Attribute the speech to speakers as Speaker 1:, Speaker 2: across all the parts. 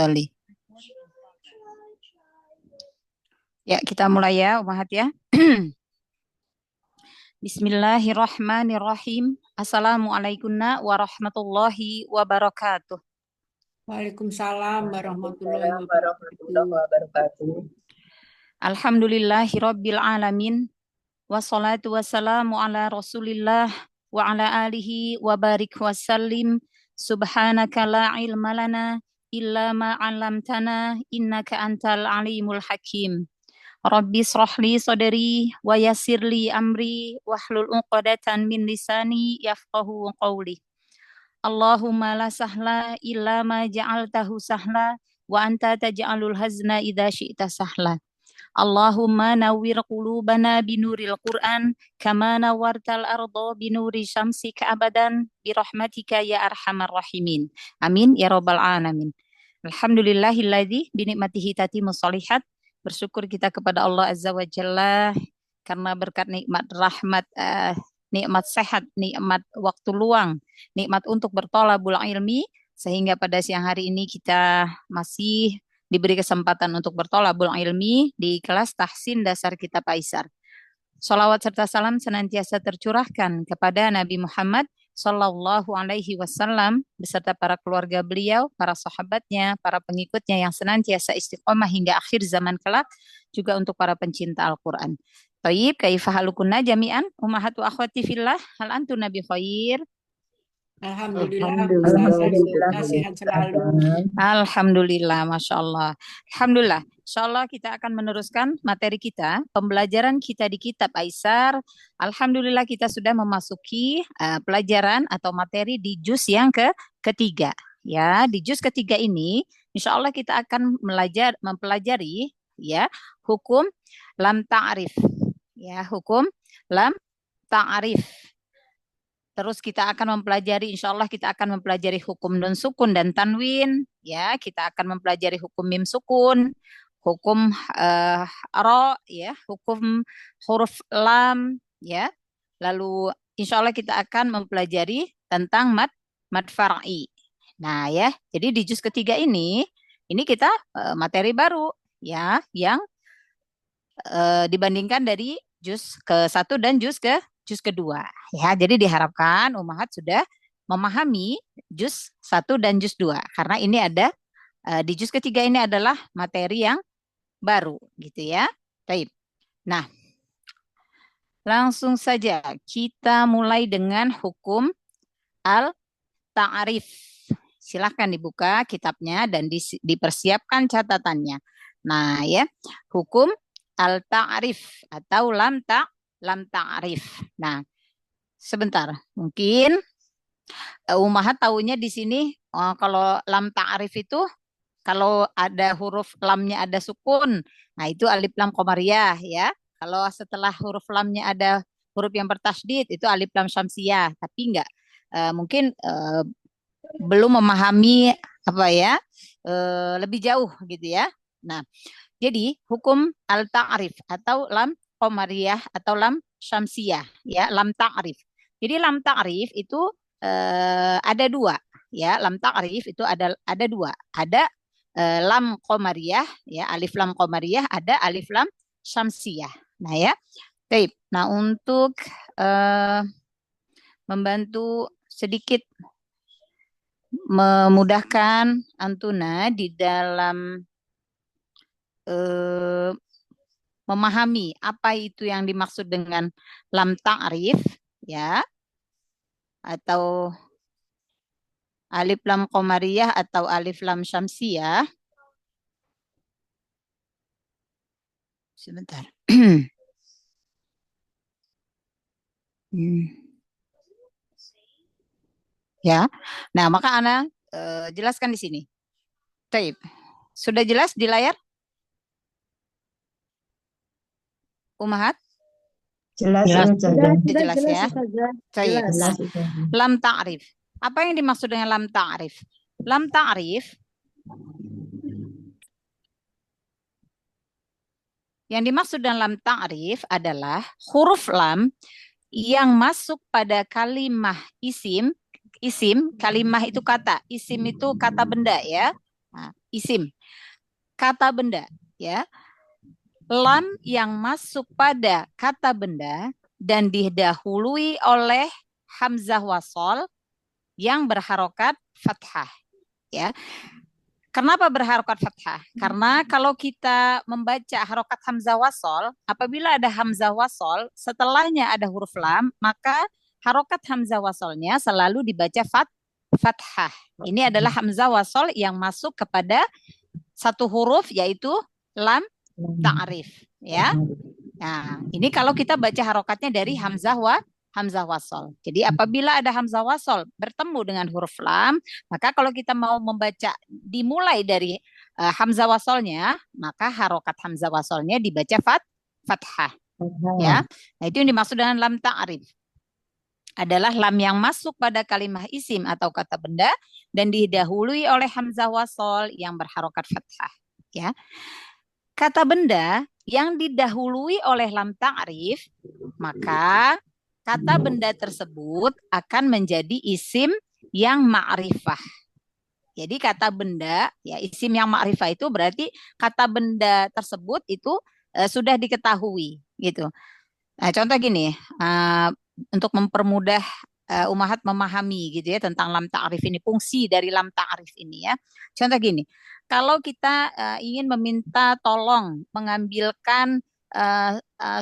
Speaker 1: Tafadhali. Ya, kita mulai ya, Umahat ya. Bismillahirrahmanirrahim. Assalamualaikum warahmatullahi wabarakatuh.
Speaker 2: Waalaikumsalam warahmatullahi wabarakatuh.
Speaker 1: Alhamdulillahirabbil alamin. Wassalatu wassalamu ala Rasulillah wa ala alihi wa barik wasallim. Subhanaka la ilma lana illa ma 'allamtana innaka antal alimul hakim. Rabbi shrah li sadri wa yassir li amri wahlul 'uqdatan min lisani yafqahu qawli. Allahumma la sahla illa ma ja'altahu sahla wa anta taj'alul hazna idza syi'ta sahla. Allahumma nawwir qulubana binuril Qur'an kama nawwartal arda binuri syamsika abadan birahmatika ya arhamar rahimin. Amin ya rabbal alamin. Alhamdulillahilladzi binikmatihi tatimmus shalihat. Bersyukur kita kepada Allah Azza wa Jalla karena berkat nikmat rahmat, nikmat sehat, nikmat waktu luang, nikmat untuk bertolabul ilmi, sehingga pada siang hari ini kita masih diberi kesempatan untuk bertolabul ilmi di kelas tahsin dasar kitab Aisar. Salawat serta salam senantiasa tercurahkan kepada Nabi Muhammad Sallallahu Alaihi Wasallam beserta para keluarga beliau, para sahabatnya, para pengikutnya yang senantiasa istiqomah hingga akhir zaman kelak, juga untuk para pencinta Al-Quran. Taib, kaifahalukunna jami'an, ummahatu akhwati fillah, hal antum nabi khair.
Speaker 2: Alhamdulillah, kita sehat selalu.
Speaker 1: Alhamdulillah, Masya Allah. Alhamdulillah, Insya Allah kita akan meneruskan materi kita, pembelajaran kita di kitab Aisar. Alhamdulillah kita sudah memasuki pelajaran atau materi di juz yang ketiga. Ya, di juz ketiga ini, Insya Allah kita akan mempelajari ya hukum lam ta'rif. Ya, hukum lam ta'rif. Terus kita akan mempelajari, insya Allah kita akan mempelajari hukum nun sukun dan tanwin. Ya, kita akan mempelajari hukum mim sukun, hukum ro, ya, hukum huruf lam, ya. Lalu insya Allah kita akan mempelajari tentang mad far'i. Nah, ya, jadi di juz ketiga ini kita materi baru, ya, yang dibandingkan dari juz ke-1 dan juz kedua. Ya, jadi diharapkan Ummahat sudah memahami juz 1 dan juz 2 karena ini ada di juz ketiga ini adalah materi yang baru gitu ya. Baik. Nah, langsung saja kita mulai dengan hukum al-ta'rif. Silahkan dibuka kitabnya dan dipersiapkan catatannya. Nah, ya, hukum al-ta'rif atau lam ta'rif. Nah, sebentar. Mungkin Ummahat tahunya di sini kalau lam ta'rif itu kalau ada huruf lamnya ada sukun. Nah, itu alif lam qamariyah ya. Kalau setelah huruf lamnya ada huruf yang bertasydid itu alif lam syamsiyah, tapi enggak mungkin belum memahami apa ya lebih jauh gitu ya. Nah, jadi hukum al-ta'rif atau lam qamariyah atau lam syamsiyah ya, lam ta'rif. Jadi lam ta'rif itu ada dua ya, lam ta'rif itu ada dua. Ada lam qamariyah ya, alif lam qamariyah, ada alif lam syamsiyah. Nah ya. Baik. Nah, untuk membantu sedikit memudahkan Antuna di dalam memahami apa itu yang dimaksud dengan lam ta'rif ya, atau alif lam qamariyah atau alif lam syamsiyah. Sebentar. Ya. Nah, maka Ana jelaskan di sini. Baik. Sudah jelas di layar? Ummahat?
Speaker 3: Jelas
Speaker 1: ya. Baik. Nah, lam ta'rif. Apa yang dimaksud dengan lam ta'rif? Lam ta'rif yang dimaksud dengan lam ta'rif adalah huruf lam yang masuk pada kalimah isim, kalimah itu kata, isim itu kata benda ya. Nah, isim. Kata benda, ya. Lam yang masuk pada kata benda dan didahului oleh hamzah wasol yang berharokat fathah, ya. Kenapa berharokat fathah? Karena kalau kita membaca harokat hamzah wasol, apabila ada hamzah wasol, setelahnya ada huruf lam, maka harokat hamzah wasolnya selalu dibaca fathah. Ini adalah hamzah wasol yang masuk kepada satu huruf, yaitu lam ta'rif, ya. Nah, ini kalau kita baca harokatnya dari hamzah wasol. Jadi apabila ada hamzah wasol bertemu dengan huruf lam, maka kalau kita mau membaca dimulai dari hamzah wasolnya, maka harokat hamzah wasolnya dibaca fathah. Ya, nah itu yang dimaksud dengan lam ta'rif. Adalah lam yang masuk pada kalimah isim atau kata benda dan didahului oleh hamzah wasol yang berharokat fathah. Ya, kata benda yang didahului oleh lam ta'rif, maka kata benda tersebut akan menjadi isim yang ma'rifah. Jadi kata benda, ya isim yang ma'rifah itu berarti kata benda tersebut itu sudah diketahui, gitu. Nah, contoh gini, untuk mempermudah umahat memahami gitu ya tentang lam ta'rif ini, fungsi dari lam ta'rif ini ya. Contoh gini, kalau kita ingin meminta tolong mengambilkan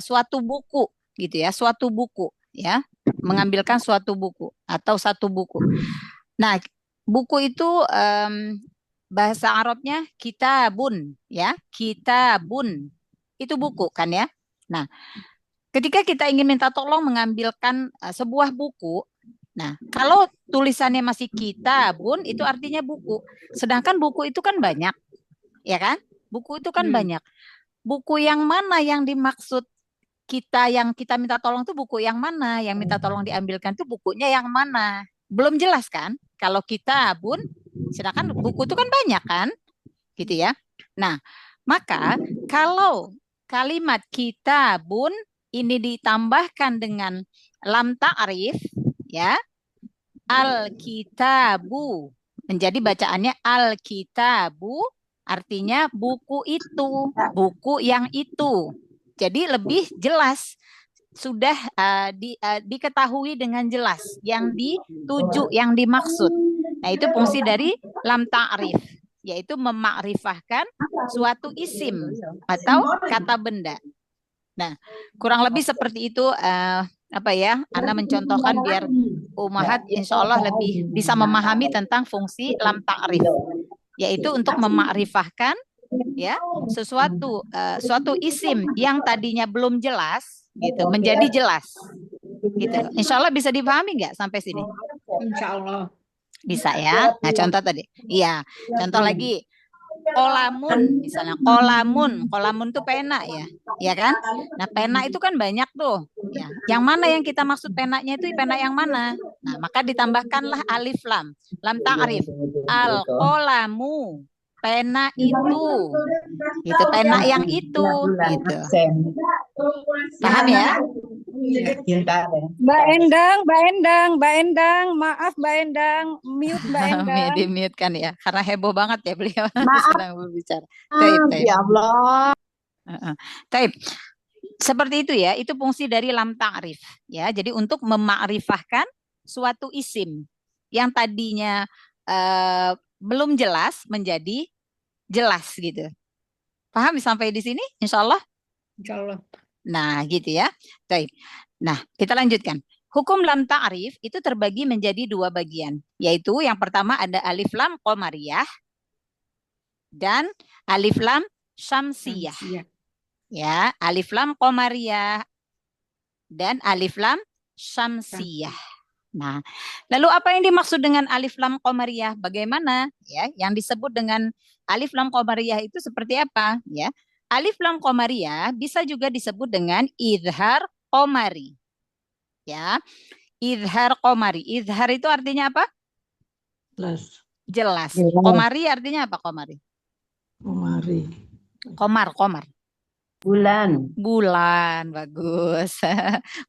Speaker 1: suatu buku gitu ya, suatu buku ya, mengambilkan suatu buku atau satu buku. Nah, buku itu bahasa Arabnya kitabun ya, kitabun. Itu buku kan ya. Nah, ketika kita ingin minta tolong mengambilkan sebuah buku, nah kalau tulisannya masih kitabun itu artinya buku. Sedangkan buku itu kan banyak, ya kan? Buku itu kan banyak. Buku yang mana yang dimaksud kita yang kita minta tolong tuh buku yang mana? Yang minta tolong diambilkan tuh bukunya yang mana? Belum jelas kan? Kalau kitabun, sedangkan buku itu kan banyak kan? Gitu ya. Nah, maka kalau kalimat kitabun ini ditambahkan dengan lam ta'rif, ya, al-kitabu menjadi bacaannya al-kitabu, artinya buku itu, buku yang itu. Jadi lebih jelas, sudah diketahui dengan jelas yang dituju, yang dimaksud. Nah, itu fungsi dari lam ta'rif, yaitu memakrifahkan suatu isim atau kata benda. Nah, kurang lebih seperti itu apa ya, Ana mencontohkan biar umahat insya Allah lebih bisa memahami tentang fungsi lam ta'rif, yaitu untuk memakrifahkan ya sesuatu suatu isim yang tadinya belum jelas gitu menjadi jelas gitu. Insya Allah bisa dipahami nggak sampai sini?
Speaker 2: Insya Allah
Speaker 1: bisa ya. Nah, contoh tadi, iya, contoh lagi. Kolamun, misalnya kolamun tuh pena ya, ya kan? Nah, pena itu kan banyak tuh, ya. Yang mana yang kita maksud penanya itu pena yang mana? Nah, maka ditambahkanlah alif lam ta'rif. Al kolamu, pena itu, itu pena yang itu, gitu. Paham ya?
Speaker 3: Mbak Endang, maaf Mbak Endang, mute Mbak Endang.
Speaker 1: Di mute kan ya, karena heboh banget ya beliau sedang berbicara.
Speaker 3: Ya Allah.
Speaker 1: Taib. Seperti itu ya, itu fungsi dari lam ta'rif ya. Jadi untuk memakrifahkan suatu isim yang tadinya belum jelas menjadi jelas gitu. Paham sampai di sini? Insya Allah.
Speaker 2: Insya Allah.
Speaker 1: Nah, gitu ya. Taib. Nah, kita lanjutkan. Hukum lam ta'rif itu terbagi menjadi dua bagian, yaitu yang pertama ada alif lam qamariyah dan alif lam syamsiyah. Ya, alif lam qamariyah dan alif lam syamsiyah. Nah, lalu apa yang dimaksud dengan alif lam qamariyah? Bagaimana? Ya, yang disebut dengan alif lam qamariyah itu seperti apa? Ya, alif lam qamariyah bisa juga disebut dengan idhar qamari. Ya, idhar qamari. Idhar itu artinya apa? Jelas. Qamari artinya apa qamari?
Speaker 4: Qamari.
Speaker 1: Qamar.
Speaker 4: Bulan.
Speaker 1: Bulan, bagus.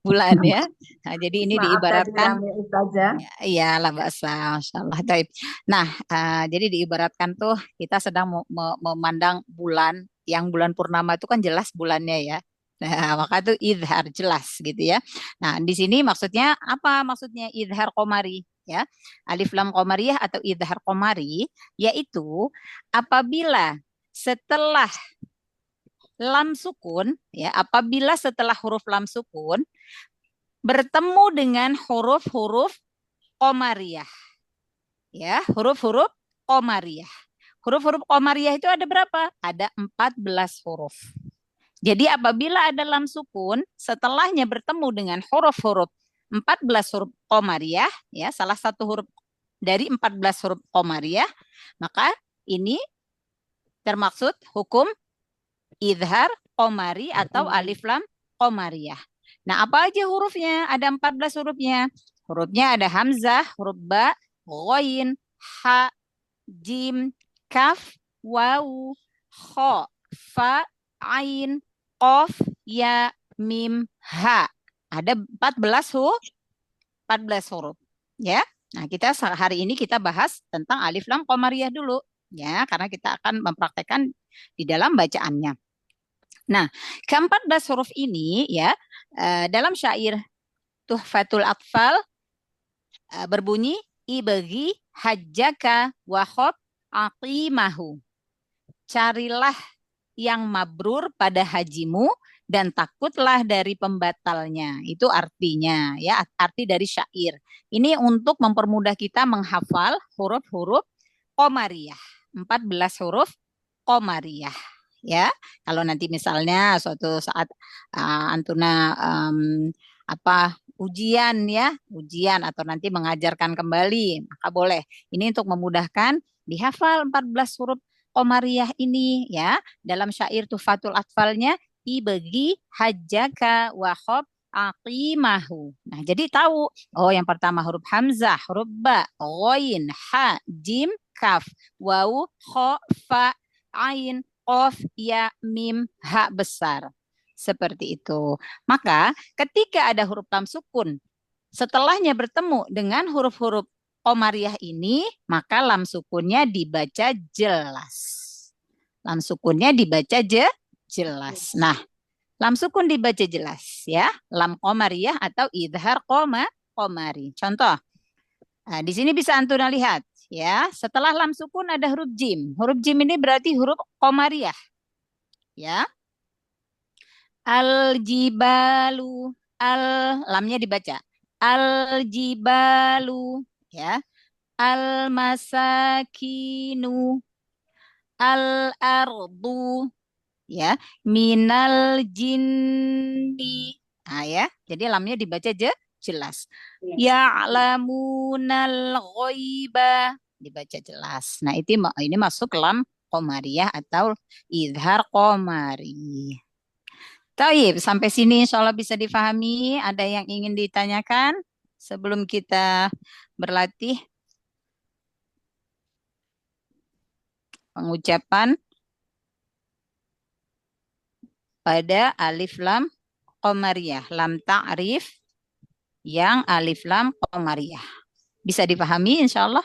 Speaker 1: Bulan ya. Nah, jadi ini
Speaker 4: Maaf tadi
Speaker 1: diibaratkan,
Speaker 4: rame Ustazah.
Speaker 1: iya lah bahasa, Masya Allah. Taib. Nah, jadi diibaratkan tuh kita sedang memandang bulan, yang bulan purnama itu kan jelas bulannya ya. Nah, maka itu idhar jelas gitu ya. Nah, di sini maksudnya apa? Maksudnya idhar komari ya. Alif lam komariyah atau idhar komari yaitu apabila setelah lam sukun ya, apabila setelah huruf lam sukun bertemu dengan huruf-huruf qamariyah ya, huruf-huruf qamariyah. Huruf-huruf qamariyah itu ada berapa? Ada 14 huruf. Jadi apabila ada lam sukun setelahnya bertemu dengan huruf-huruf 14 huruf qamariyah ya, salah satu huruf dari 14 huruf qamariyah, maka ini termaksud hukum idhar qamari atau alif lam qamariyah. Nah, apa aja hurufnya? Ada 14 hurufnya. Hurufnya ada hamzah, huruf ba, ghain, ha, jim, kaf, waw, kha, fa, ain, qaf, ya, mim, ha. Ada 14 huruf ya. Nah, kita hari ini kita bahas tentang alif lam qamariyah dulu ya, karena kita akan mempraktekkan di dalam bacaannya. Nah, ke-14 huruf ini ya dalam syair Tuhfatul Atfal berbunyi ibagi hajjaka wa khab aqimahu. Carilah yang mabrur pada hajimu dan takutlah dari pembatalnya. Itu artinya ya, arti dari syair. Ini untuk mempermudah kita menghafal huruf-huruf qamariyah. 14 huruf qamariyah. Ya, kalau nanti misalnya suatu saat Antuna ujian ya, ujian atau nanti mengajarkan kembali, maka boleh. Ini untuk memudahkan dihafal 14 huruf qamariyah ini ya. Dalam syair Tuhfatul Atfalnya ibagi hajjaka wa khab aqimahu. Nah, jadi tahu, oh yang pertama huruf hamzah, huruf ba, ghain, ha, jim, kaf, waw, kha, fa, ain, qaf, ya, mim, ha besar. Seperti itu. Maka ketika ada huruf lam sukun, setelahnya bertemu dengan huruf-huruf qamariyah ini, maka lam sukunnya dibaca jelas. Lam sukunnya dibaca jelas. Nah, lam sukun dibaca jelas ya. Lam qamariyah atau idhar qamari. Contoh. Nah, di sini bisa Antuna lihat ya. Setelah lam sukun ada huruf jim. Huruf jim ini berarti huruf qamariyah. Ya. Al-jibalu, lamnya dibaca. Al-jibalu, ya. Al-masakinu, al-ardu, ya. Minal jinni. Nah, ya. Jadi lamnya dibaca jelas. Ya'lamunal ghoiba, dibaca jelas. Nah, ini masuk lam qamariyah atau idhar qamari. Taib, sampai sini insya Allah bisa difahami. Ada yang ingin ditanyakan sebelum kita berlatih pengucapan pada alif lam qamariyah, lam ta'rif yang alif lam qamariyah. Bisa difahami insya Allah?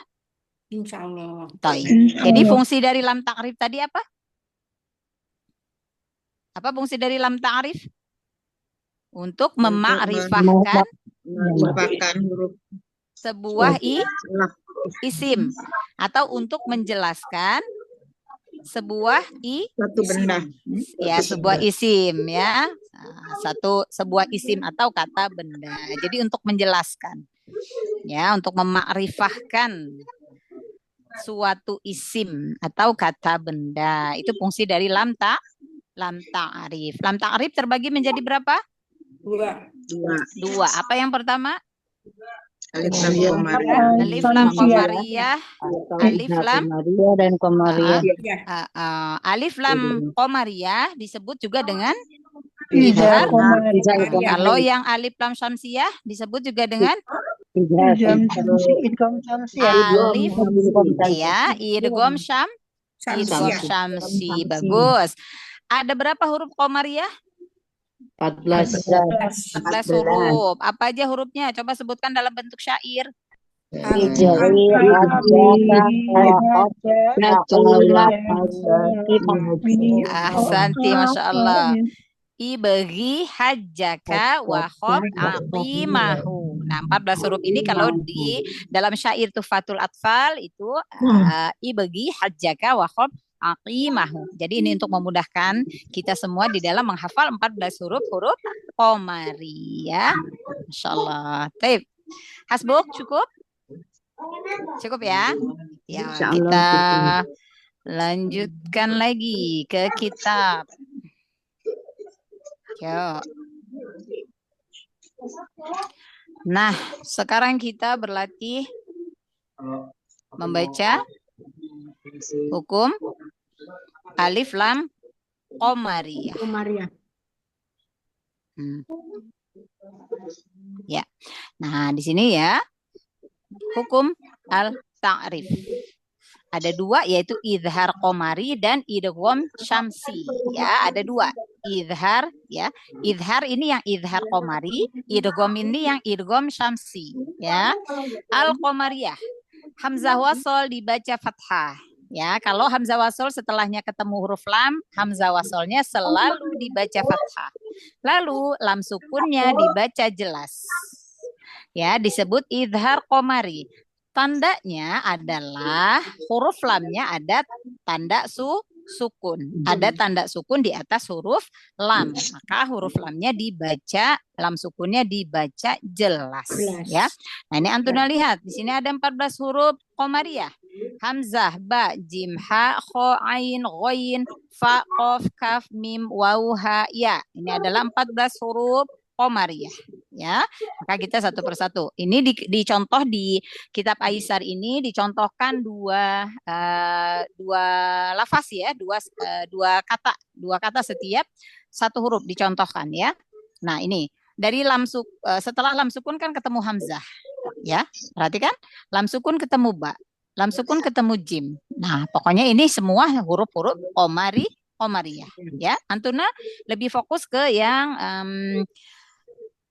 Speaker 2: Insya Allah.
Speaker 1: Taib. Jadi fungsi dari lam ta'rif tadi apa? Apa fungsi dari lam ta'rif? Untuk memakrifahkan
Speaker 4: huruf
Speaker 1: sebuah isim atau untuk menjelaskan sebuah
Speaker 4: satu benda.
Speaker 1: Ya, sebuah isim ya. Sebuah isim atau kata benda. Jadi untuk menjelaskan ya, untuk memakrifahkan suatu isim atau kata benda. Itu fungsi dari lam ta'rif. Lam ta'rif terbagi menjadi berapa? Dua. Apa yang pertama?
Speaker 4: Alif lam qamariyah.
Speaker 1: Alif lam qamariyah. Alif lam
Speaker 4: dan qamariyah.
Speaker 1: Alif lam qamariyah disebut juga dengan
Speaker 3: Idhar
Speaker 1: Kalau yang alif lam syamsiyah disebut juga dengan alif ya, idgham syamsi. Bagus. Ada berapa huruf Qamariyah?
Speaker 2: 14.
Speaker 1: 14 huruf. Apa aja hurufnya? Coba sebutkan dalam bentuk syair.
Speaker 4: Hijri,
Speaker 1: Ahsanti, Masya Allah. Ibaghi hajjaka wa khob aqimahu. Nah, 14 huruf ini kalau di dalam syair Tuhfatul Atfal itu ibaghi hajjaka wa khob aqimahu. Jadi ini untuk memudahkan kita semua di dalam menghafal 14 huruf Qamari ya. Masya Allah. Baik. Hasbuk cukup? Cukup ya? Ya, kita lanjutkan lagi ke kitab. Yo. Nah, sekarang kita berlatih membaca hukum alif lam qamariyah. Ya. Nah, di sini ya hukum al-ta'rif. Ada dua, yaitu idhar qamari dan idgham syamsi. Ya, ada dua. Idhar ya. Idhar ini yang idhar qamari, idgham ini yang idgham syamsi, ya. Al-qamariyah. Hamzah wasol dibaca fathah. Ya, kalau hamzah wasol setelahnya ketemu huruf lam, hamzah wasolnya selalu dibaca fathah. Lalu lam sukunnya dibaca jelas. Ya, disebut idhar qamari. Tandanya adalah huruf lamnya ada tanda sukun. Ada tanda sukun di atas huruf lam. Maka huruf lamnya dibaca, lam sukunnya dibaca jelas. Ya. Nah, ini Antuna lihat. Di sini ada 14 huruf qamariyah. Hamzah, ba, jim, ha, kho, ain, ghain, fa, qaf, kaf, mim, waw, ha, ya. Ini adalah 14 huruf qamariyah, ya. Maka kita satu persatu. Ini dicontoh di kitab Aisar ini dicontohkan dua lafaz ya, dua kata setiap satu huruf dicontohkan ya. Nah, ini dari setelah lam sukun kan ketemu hamzah, ya. Perhatikan, lam sukun ketemu ba, lam sukun ketemu jim. Nah, pokoknya ini semua huruf-huruf qamariyah, ya. Antuna lebih fokus ke yang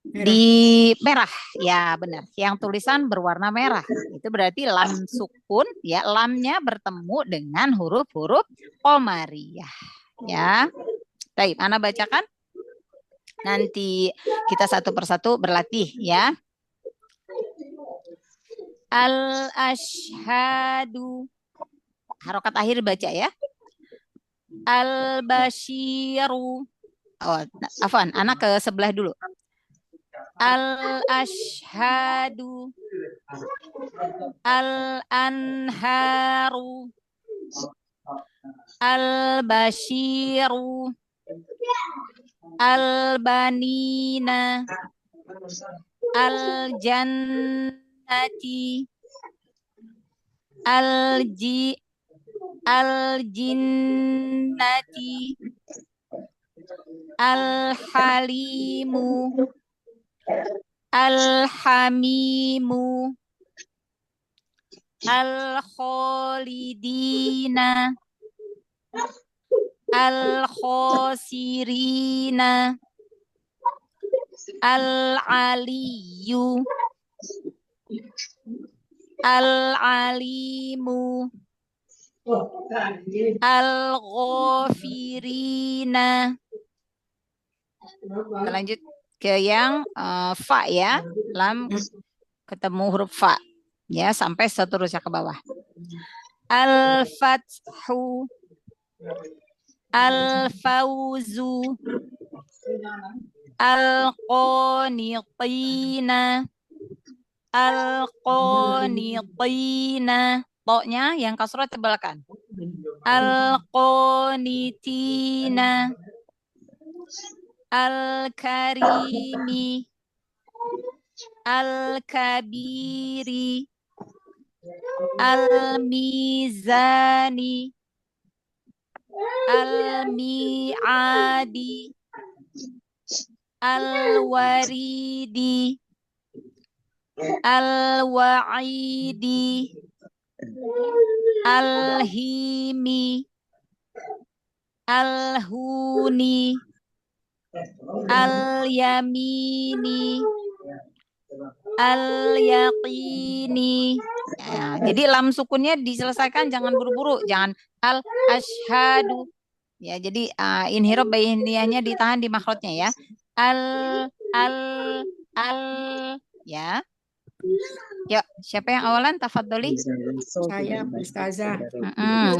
Speaker 1: di merah, ya benar. Yang tulisan berwarna merah itu berarti lam sukun, ya, lamnya bertemu dengan huruf-huruf qamariyah, ya. Baik, Ana bacakan. Nanti kita satu persatu berlatih, ya. Al ashhadu, harokat akhir baca ya. Al basyiru. Oh, afwan, Ana ke sebelah dulu. Al-ashhadu, al-anharu, al-bashiru, al-banina, al-jannati, al-jinnati, al-halimu, al-hamimu, al-khalidina, al-khosirina, al-aliyu, al-alimu, al-ghafirina. Kita lanjut ke yang fa ya, lam ketemu huruf fa ya sampai seterusnya ke bawah. Al-fathu, al-fawzu, al-qanitina, al-qanitina. To-nya yang kasroh tebalkan. Al-qanitina, al-karimi, al-kabiri, al-mizani, al-mi'adi, al-waridi, al-wa'idi, al-himi, Al-huni, al-yamini, al-yaqini. Ya, jadi lam sukunnya diselesaikan, jangan buru-buru, jangan al-ashhadu. Ya, jadi inhirab bainiyahnya ditahan di makhrajnya ya. Al al al ya. Yuk, siapa yang awalan? Tafadholi.
Speaker 3: Saya Ustazah.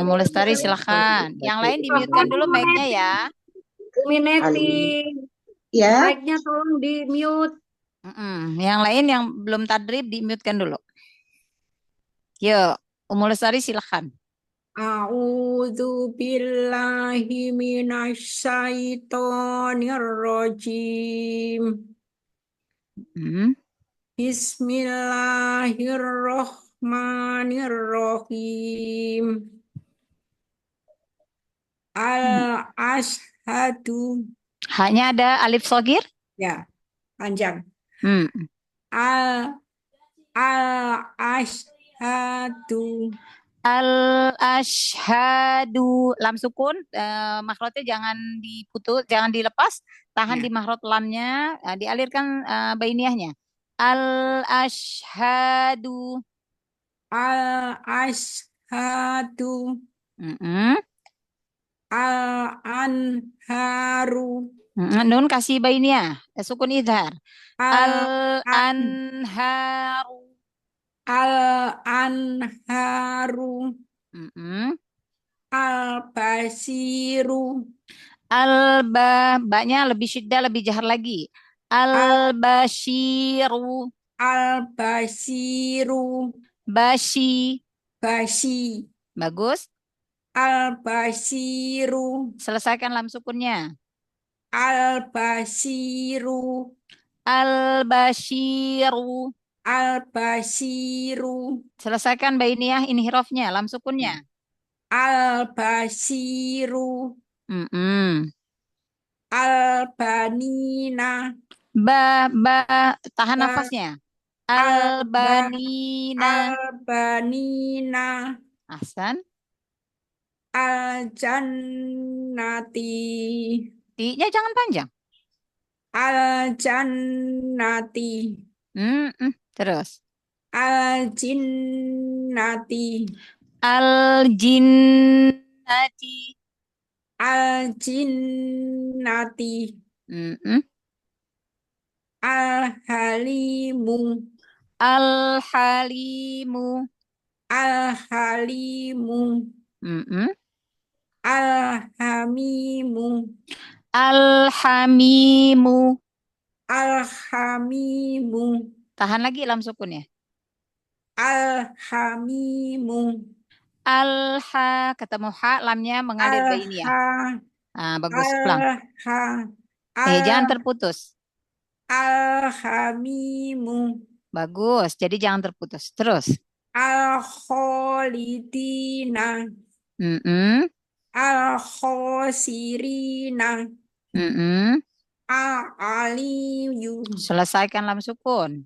Speaker 1: Umu Lestari silakan. Yang lain di-mute-kan dulu mic-nya ya.
Speaker 3: Mineti,
Speaker 4: Ya,
Speaker 3: mic-nya tolong di mute.
Speaker 1: Yang lain yang belum tadrib di-mute-kan dulu. Yuk, Umu Lestari silakan.
Speaker 3: A'udzu billahi minasyaitonir rajim. Bismillahirrahmanirrahim. Al-ashhadu.
Speaker 1: Hanya ada alif shogir?
Speaker 3: Ya, panjang.
Speaker 1: Hmm.
Speaker 3: Al-ashhadu.
Speaker 1: Al-ashhadu. Lam sukun, makhrajnya jangan diputus, jangan dilepas, tahan
Speaker 3: Ya.
Speaker 1: di makhraj lamnya, dialirkan bainiyahnya. Al-ashhadu.
Speaker 3: Al-ashhadu. Al-anharu.
Speaker 1: Nun kasih bainiyah, sukun idhar.
Speaker 3: Al-anharu.
Speaker 1: Al-anharu.
Speaker 3: Al-anharu. Al-basiru.
Speaker 1: Ba-nya lebih syiddah, lebih jahar lagi. Al-basyiru.
Speaker 3: Al-basiru.
Speaker 1: Basi.
Speaker 3: Basi.
Speaker 1: Bagus.
Speaker 3: Al-basiru.
Speaker 1: Selesaikan lam sukunnya.
Speaker 3: Al-basiru.
Speaker 1: Al-basyiru.
Speaker 3: Al-basiru.
Speaker 1: Selesaikan bainiyah inhirafnya, lam sukunnya.
Speaker 3: Al-basiru. Al-banina.
Speaker 1: Ba, tahan nafasnya. Al-banina.
Speaker 3: Al-banina.
Speaker 1: Ahsan.
Speaker 3: Al-jannati.
Speaker 1: Ti-nya jangan panjang.
Speaker 3: Al-jannati.
Speaker 1: Terus.
Speaker 3: Al-jinnati.
Speaker 1: Al-jinnati.
Speaker 3: Al-jinnati. Al-halimu.
Speaker 1: Al-halimu.
Speaker 3: Al-halimu. Al-hamimu.
Speaker 1: Al-hamimu.
Speaker 3: Al-hamimu.
Speaker 1: Tahan lagi lam sukunnya.
Speaker 3: Al-hamimu.
Speaker 1: Al-ha, ketemu ha, lamnya mengalir bainiyah. Bagus, ulang. Jangan terputus.
Speaker 3: Al-hamimu.
Speaker 1: Bagus, jadi jangan terputus. Terus.
Speaker 3: Al-kholidina. Al-khosirina. Al-aliyu.
Speaker 1: Selesaikan lam sukun.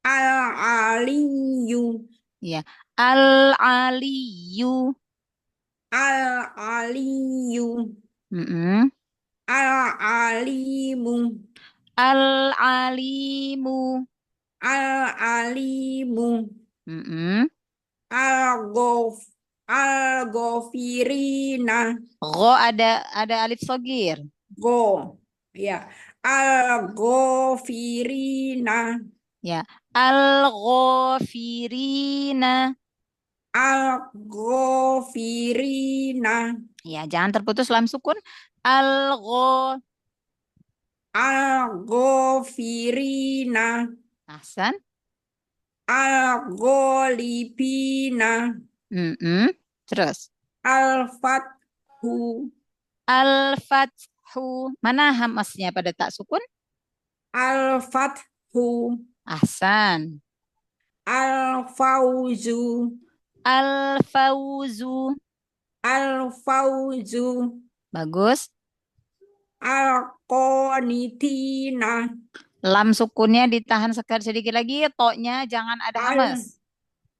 Speaker 3: Al-aliyu.
Speaker 1: Ya, al-aliyu.
Speaker 3: Al-aliyu. Al-alimu.
Speaker 1: Al-alimu.
Speaker 3: Al-alimu. Al-ghafirina.
Speaker 1: Gho ada alif shogir.
Speaker 3: Go. Ya. Al-ghafirina.
Speaker 1: Ya, al-ghafirina.
Speaker 3: Al-ghafirina.
Speaker 1: Ya, jangan terputus lam sukun.
Speaker 3: Al-ghafirina.
Speaker 1: Ahsan.
Speaker 3: Al-ghalibina.
Speaker 1: Terus.
Speaker 3: Al-fathu.
Speaker 1: Al-fathu. Mana hamasnya pada tak sukun?
Speaker 3: Al-fathu.
Speaker 1: Ahsan.
Speaker 3: Al-fauzu.
Speaker 1: Al-fauzu.
Speaker 3: Al-fauzu.
Speaker 1: Bagus.
Speaker 3: Al-qanitina.
Speaker 1: Lam sukunnya ditahan sedikit lagi, to-nya jangan ada hamas.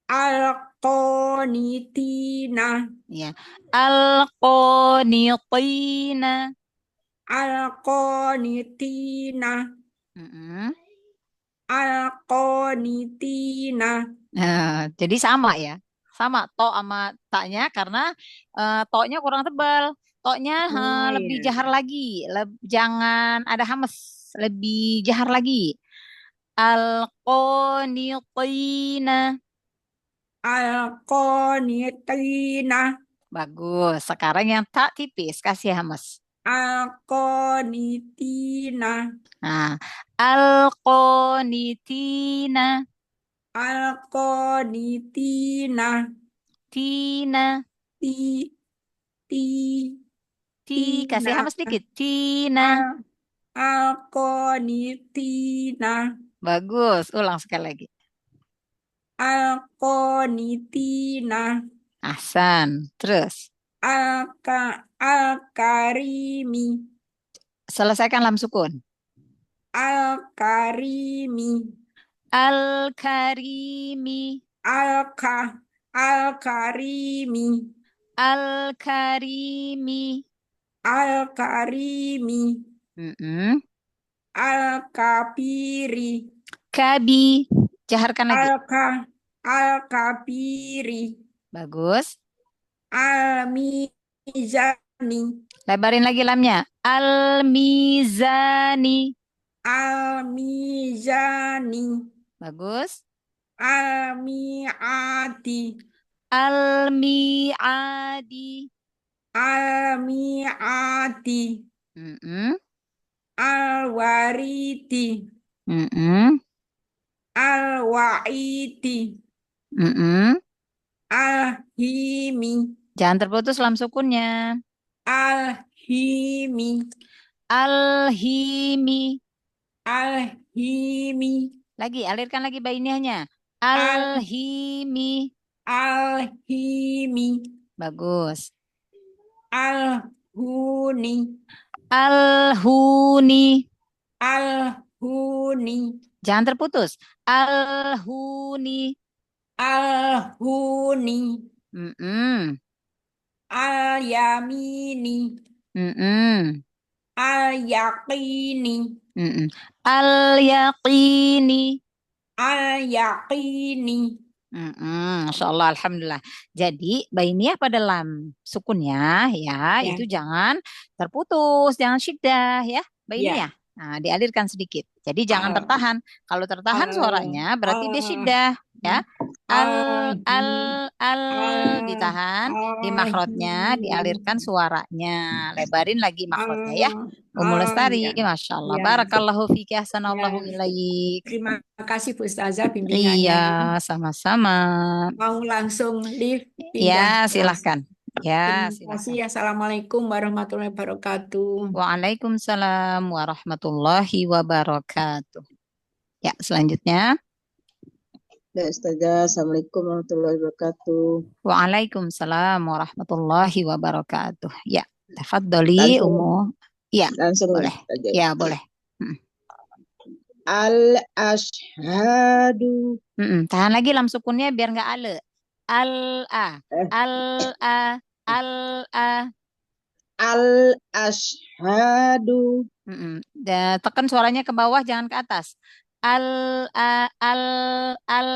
Speaker 3: Al-qanitina. Al-qanitina.
Speaker 1: Ya. Al-qanitina.
Speaker 3: Al-qanitina.
Speaker 1: Mm-mm.
Speaker 3: Al-qanitina.
Speaker 1: Nah, jadi sama ya. Sama to sama taknya karena toknya kurang tebal. Toknya
Speaker 3: Oh
Speaker 1: lebih
Speaker 3: iya.
Speaker 1: jahar lagi. Jangan ada hamas. Lebih jahar lagi. Al-qanitina.
Speaker 3: Al-qanitina.
Speaker 1: Bagus. Sekarang yang tak tipis. Kasih hamas.
Speaker 3: Al-qanitina.
Speaker 1: Nah, al-qanitina.
Speaker 3: Al-qanitina.
Speaker 1: Tina.
Speaker 3: Ti, ti,
Speaker 1: Kasih
Speaker 3: tina.
Speaker 1: hamas sedikit. Tina.
Speaker 3: Al-qanitina.
Speaker 1: Bagus. Ulang sekali lagi.
Speaker 3: Al-qanitina.
Speaker 1: Ahsan. Terus.
Speaker 3: Al-karimi.
Speaker 1: Selesaikan lam sukun.
Speaker 3: Al-karimi.
Speaker 1: Al-karimi.
Speaker 3: Al-karimi.
Speaker 1: Al-karimi.
Speaker 3: Al-karimi.
Speaker 1: Mm-mm.
Speaker 3: Al-kabiri.
Speaker 1: Kabi. Jaharkan lagi.
Speaker 3: Al-kabiri.
Speaker 1: Bagus.
Speaker 3: Al-mizani.
Speaker 1: Lebarin lagi lamnya. Al-mizani.
Speaker 3: Al-mizani.
Speaker 1: Bagus.
Speaker 3: Al-mi'ati.
Speaker 1: Al-mi'adi.
Speaker 3: Al-mi'ati.
Speaker 1: Mm-mm.
Speaker 3: Al-wariti.
Speaker 1: Mm-mm.
Speaker 3: Al-wa'iti.
Speaker 1: Mm-mm.
Speaker 3: Al-himi.
Speaker 1: Jangan terputus lam sukunnya.
Speaker 3: Al-himi.
Speaker 1: Al-himi.
Speaker 3: Al-himi.
Speaker 1: Lagi, alirkan lagi bainiahnya.
Speaker 3: Al-
Speaker 1: Al-himi.
Speaker 3: Al-himi.
Speaker 1: Bagus.
Speaker 3: Al-huni.
Speaker 1: Al-huni.
Speaker 3: Al-huni.
Speaker 1: Jangan terputus. Al-huni.
Speaker 3: Al-huni.
Speaker 1: Mm-mm.
Speaker 3: Al-yamini.
Speaker 1: Mm-mm.
Speaker 3: Al-yaqini.
Speaker 1: Mm-mm. Al-yaqini.
Speaker 3: Al-yaqini.
Speaker 1: Masya Allah, Alhamdulillah. Jadi, bainiah pada lam sukunnya, ya,
Speaker 3: Ya,
Speaker 1: itu jangan terputus, jangan syiddah, ya, bainiah.
Speaker 3: ya.
Speaker 1: Nah, dialirkan sedikit. Jadi, jangan
Speaker 3: Al,
Speaker 1: tertahan. Kalau tertahan
Speaker 3: al,
Speaker 1: suaranya, berarti dia
Speaker 3: al,
Speaker 1: syiddah, ya. Al,
Speaker 3: al,
Speaker 1: al, al,
Speaker 3: al,
Speaker 1: ditahan. Di
Speaker 3: al,
Speaker 1: makrotnya, dialirkan suaranya. Lebarin lagi makrotnya, ya. Umul Lestari,
Speaker 3: ya,
Speaker 1: Masya Allah.
Speaker 3: ya,
Speaker 1: Barakallahu fiki, ahsanallahu
Speaker 3: ya.
Speaker 1: ilaik.
Speaker 3: Terima kasih Bu Ustazah
Speaker 1: Iya,
Speaker 3: bimbingannya.
Speaker 1: sama-sama.
Speaker 3: Mau langsung live
Speaker 1: Ya,
Speaker 3: pindah kelas.
Speaker 1: silahkan. Ya,
Speaker 3: Terima kasih.
Speaker 1: silahkan.
Speaker 3: Assalamualaikum warahmatullahi wabarakatuh.
Speaker 1: Waalaikumsalam warahmatullahi wabarakatuh. Ya, selanjutnya.
Speaker 4: Ya, Ustazah, Assalamualaikum warahmatullahi wabarakatuh.
Speaker 1: Waalaikumsalam warahmatullahi wabarakatuh. Ya, tafadholi
Speaker 4: Langsung,
Speaker 1: Umu. Ya,
Speaker 4: langsung
Speaker 1: boleh.
Speaker 4: Ustazah.
Speaker 1: Ya, boleh. Mm.
Speaker 4: Al-ashhadu.
Speaker 1: Tahan lagi lam sukunnya biar nggak ale. Al-a.
Speaker 4: Eh,
Speaker 1: Al-a. Al-a.
Speaker 4: Al-ashhadu.
Speaker 1: Dan tekan suaranya ke bawah, jangan ke atas. Al, al, al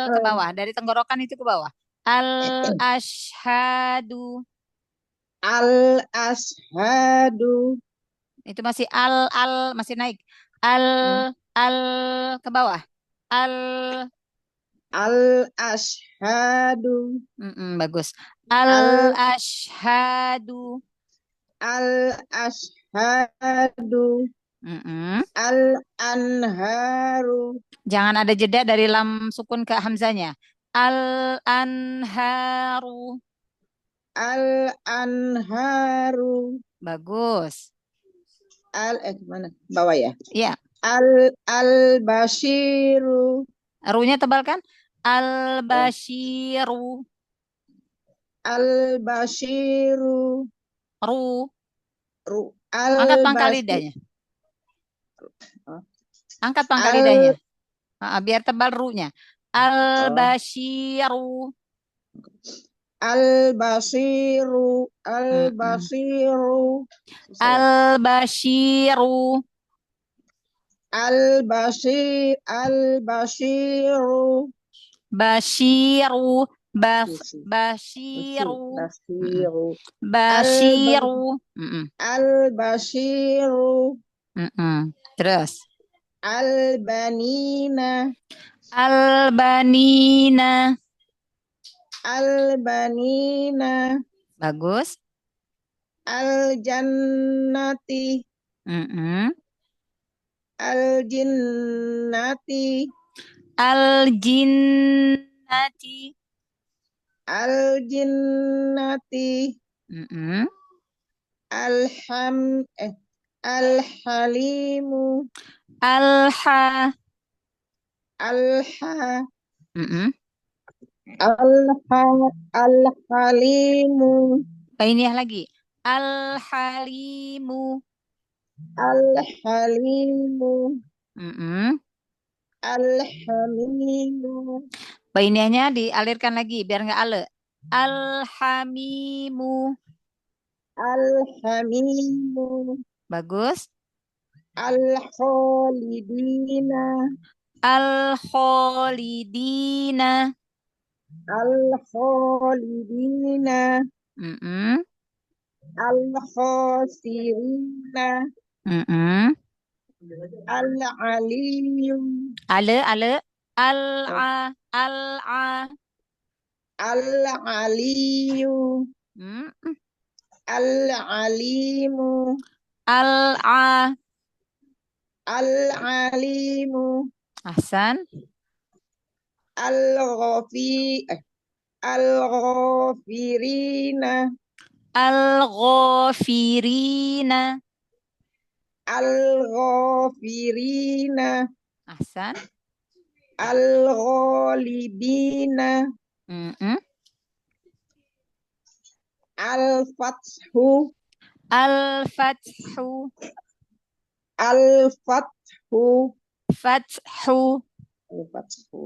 Speaker 1: ke bawah. Dari tenggorokan itu ke bawah. Al ashadu.
Speaker 4: Al-ashhadu.
Speaker 1: Itu masih al masih naik. Al, al ke bawah. Al,
Speaker 4: Al-ashhadu.
Speaker 1: bagus. Al ashadu.
Speaker 4: Al-ashhadu. Al-anharu.
Speaker 1: Jangan ada jeda dari lam sukun ke hamzanya. Al anharu.
Speaker 4: Al-anharu.
Speaker 1: Bagus.
Speaker 4: Mana? Bawah ya.
Speaker 1: Iya.
Speaker 4: Al-bashiru.
Speaker 1: Runya tebal kan? Al-bashiru.
Speaker 4: Al-bashiru.
Speaker 1: Ru. Angkat pangkal
Speaker 4: Al-bashiru.
Speaker 1: lidahnya. Angkat pangkal lidahnya. Biar tebal runya. Al-bashiru.
Speaker 4: Al-Basiru.
Speaker 1: Mm-mm.
Speaker 4: Al-Basiru. Susah ya.
Speaker 1: Al-Basyiru.
Speaker 4: Al-Basir. Al-Basiru.
Speaker 1: Basyiru.
Speaker 4: Basi.
Speaker 1: Basyiru. Mm-mm.
Speaker 4: Basiru.
Speaker 1: Basyiru. Mm-mm.
Speaker 4: Al-Basiru.
Speaker 1: Mm-mm. Terus.
Speaker 4: Al-Banina.
Speaker 1: Al-Banina.
Speaker 4: Al-Banina.
Speaker 1: Bagus.
Speaker 4: Al-Jannati.
Speaker 1: Mm-mm.
Speaker 4: Al-Jinnati.
Speaker 1: Al-Jinnati.
Speaker 4: Al-Jinnati.
Speaker 1: Mm-mm.
Speaker 4: Al-Halimu.
Speaker 1: Al-Ha.
Speaker 4: Al-Ha.
Speaker 1: Mm-mm.
Speaker 4: Al-Halimu.
Speaker 1: Bainiah lagi. Al-Halimu.
Speaker 4: Al-Halimu.
Speaker 1: Mm-mm.
Speaker 4: Al-Hamimu.
Speaker 1: Bainiahnya dialirkan lagi biar nggak ale. Al-Hamimu.
Speaker 4: Al-Hamimu.
Speaker 1: Bagus.
Speaker 4: Al-Khalidina.
Speaker 1: Al-Khalidina.
Speaker 4: Al-Khalidina.
Speaker 1: Mm-mm.
Speaker 4: Al-Khasirina.
Speaker 1: Mm-mm.
Speaker 4: Al-Aliyu.
Speaker 1: Ale.
Speaker 4: Oh,
Speaker 1: Al-A. Al-A.
Speaker 4: Al-Aliyu.
Speaker 1: Mm-mm.
Speaker 4: Al-Alimu.
Speaker 1: Al-A.
Speaker 4: Al-Alimu.
Speaker 1: Ahsan.
Speaker 4: Al-Ghafi. Al-Ghafirina.
Speaker 1: Al-Ghafirina.
Speaker 4: Al-Ghafirina.
Speaker 1: Ahsan.
Speaker 4: Al-Ghalibina.
Speaker 1: Mm-mm.
Speaker 4: Al-Fathu.
Speaker 1: Al-Fathu.
Speaker 4: Al-Fathu.
Speaker 1: Fathu.
Speaker 4: Al-Fathu.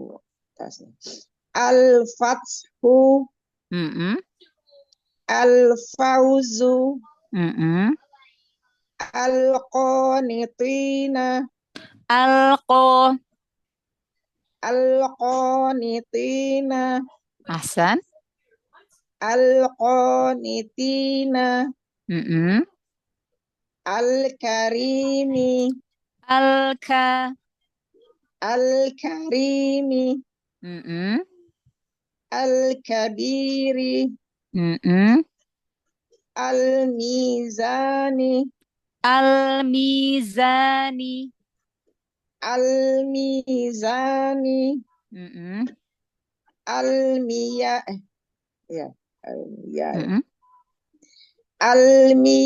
Speaker 4: Al-Fathu.
Speaker 1: Mm-mm.
Speaker 4: Al-Fawzu.
Speaker 1: Mm-mm.
Speaker 4: Al-Qanitina.
Speaker 1: Al-Qa.
Speaker 4: Al-Qanitina.
Speaker 1: Ahsan.
Speaker 4: Al-Qanitina.
Speaker 1: Mm-mm.
Speaker 4: Al-Karimi.
Speaker 1: Al-Ka.
Speaker 4: Al-Karimi.
Speaker 1: Mm-mm.
Speaker 4: Al-Kabiri.
Speaker 1: Mm-mm.
Speaker 4: Al-Mizani.
Speaker 1: Al-Mizani.
Speaker 4: Al-Mizani.
Speaker 1: Mm-mm.
Speaker 4: Al-Miyah. Ya, Al-Miyah.
Speaker 1: Mm-mm.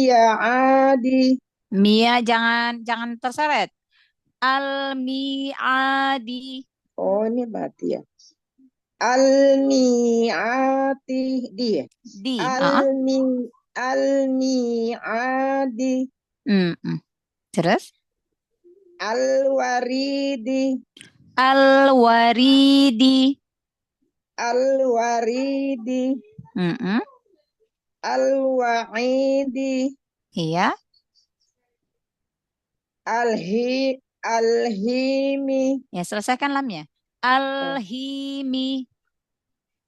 Speaker 4: Al-Miya'adi.
Speaker 1: Mia jangan terseret. Al-Mi'adi.
Speaker 4: Oh, ini berarti ya. Al-Mi'ati. Dia.
Speaker 1: Di.
Speaker 4: Al-Mi'adi.
Speaker 1: Mm-mm. Terus?
Speaker 4: Al-Waridi.
Speaker 1: Al-Waridi.
Speaker 4: Al-Waridi.
Speaker 1: Mm-mm.
Speaker 4: Al-Wa'idi.
Speaker 1: Iya.
Speaker 4: Al-Himi.
Speaker 1: Ya, selesaikan lamnya. Al-Himi.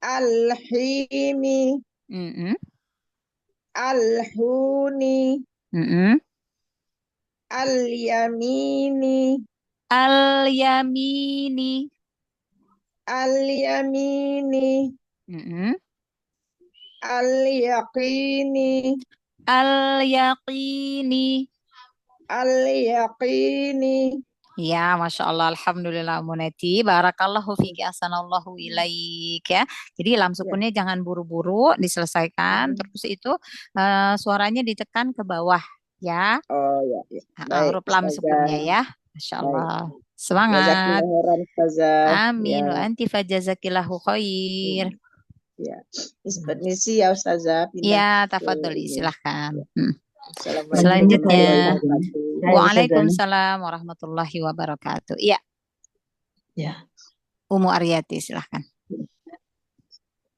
Speaker 4: Al-Himi.
Speaker 1: Mm-mm.
Speaker 4: Al-Huni.
Speaker 1: Mm-mm.
Speaker 4: Al-Yamini.
Speaker 1: Al-Yamini.
Speaker 4: Al-Yamini.
Speaker 1: Mm-mm.
Speaker 4: Al-Yaqini.
Speaker 1: Al-Yaqini.
Speaker 4: Al-Yaqini.
Speaker 1: Ya, Masya Allah, Alhamdulillah, Muneti. Barakallahu fiki asanallahu ilaik ya. Jadi lam
Speaker 4: Ya.
Speaker 1: sukunnya jangan buru-buru diselesaikan. Terus itu suaranya ditekan ke bawah ya.
Speaker 4: Oh ya, ya. Baik,
Speaker 1: Huruf lam sukunnya
Speaker 4: Ustazah.
Speaker 1: ya. Masya
Speaker 4: Baik.
Speaker 1: Allah. Semangat.
Speaker 4: Jazakallah khairan, Ustazah.
Speaker 1: Amin.
Speaker 4: Ya,
Speaker 1: Wa anti fajazakillahu khair.
Speaker 4: ya. Permisi ya, Ustazah. Pindah
Speaker 1: Ya,
Speaker 4: ke
Speaker 1: tafadholi,
Speaker 4: ini.
Speaker 1: silahkan.
Speaker 4: Ya. Assalamualaikum
Speaker 1: Selanjutnya.
Speaker 4: warahmatullahi wabarakatuh.
Speaker 1: Waalaikumsalam warahmatullahi wabarakatuh. Iya,
Speaker 2: Ya.
Speaker 1: Umu Aryati, silahkan.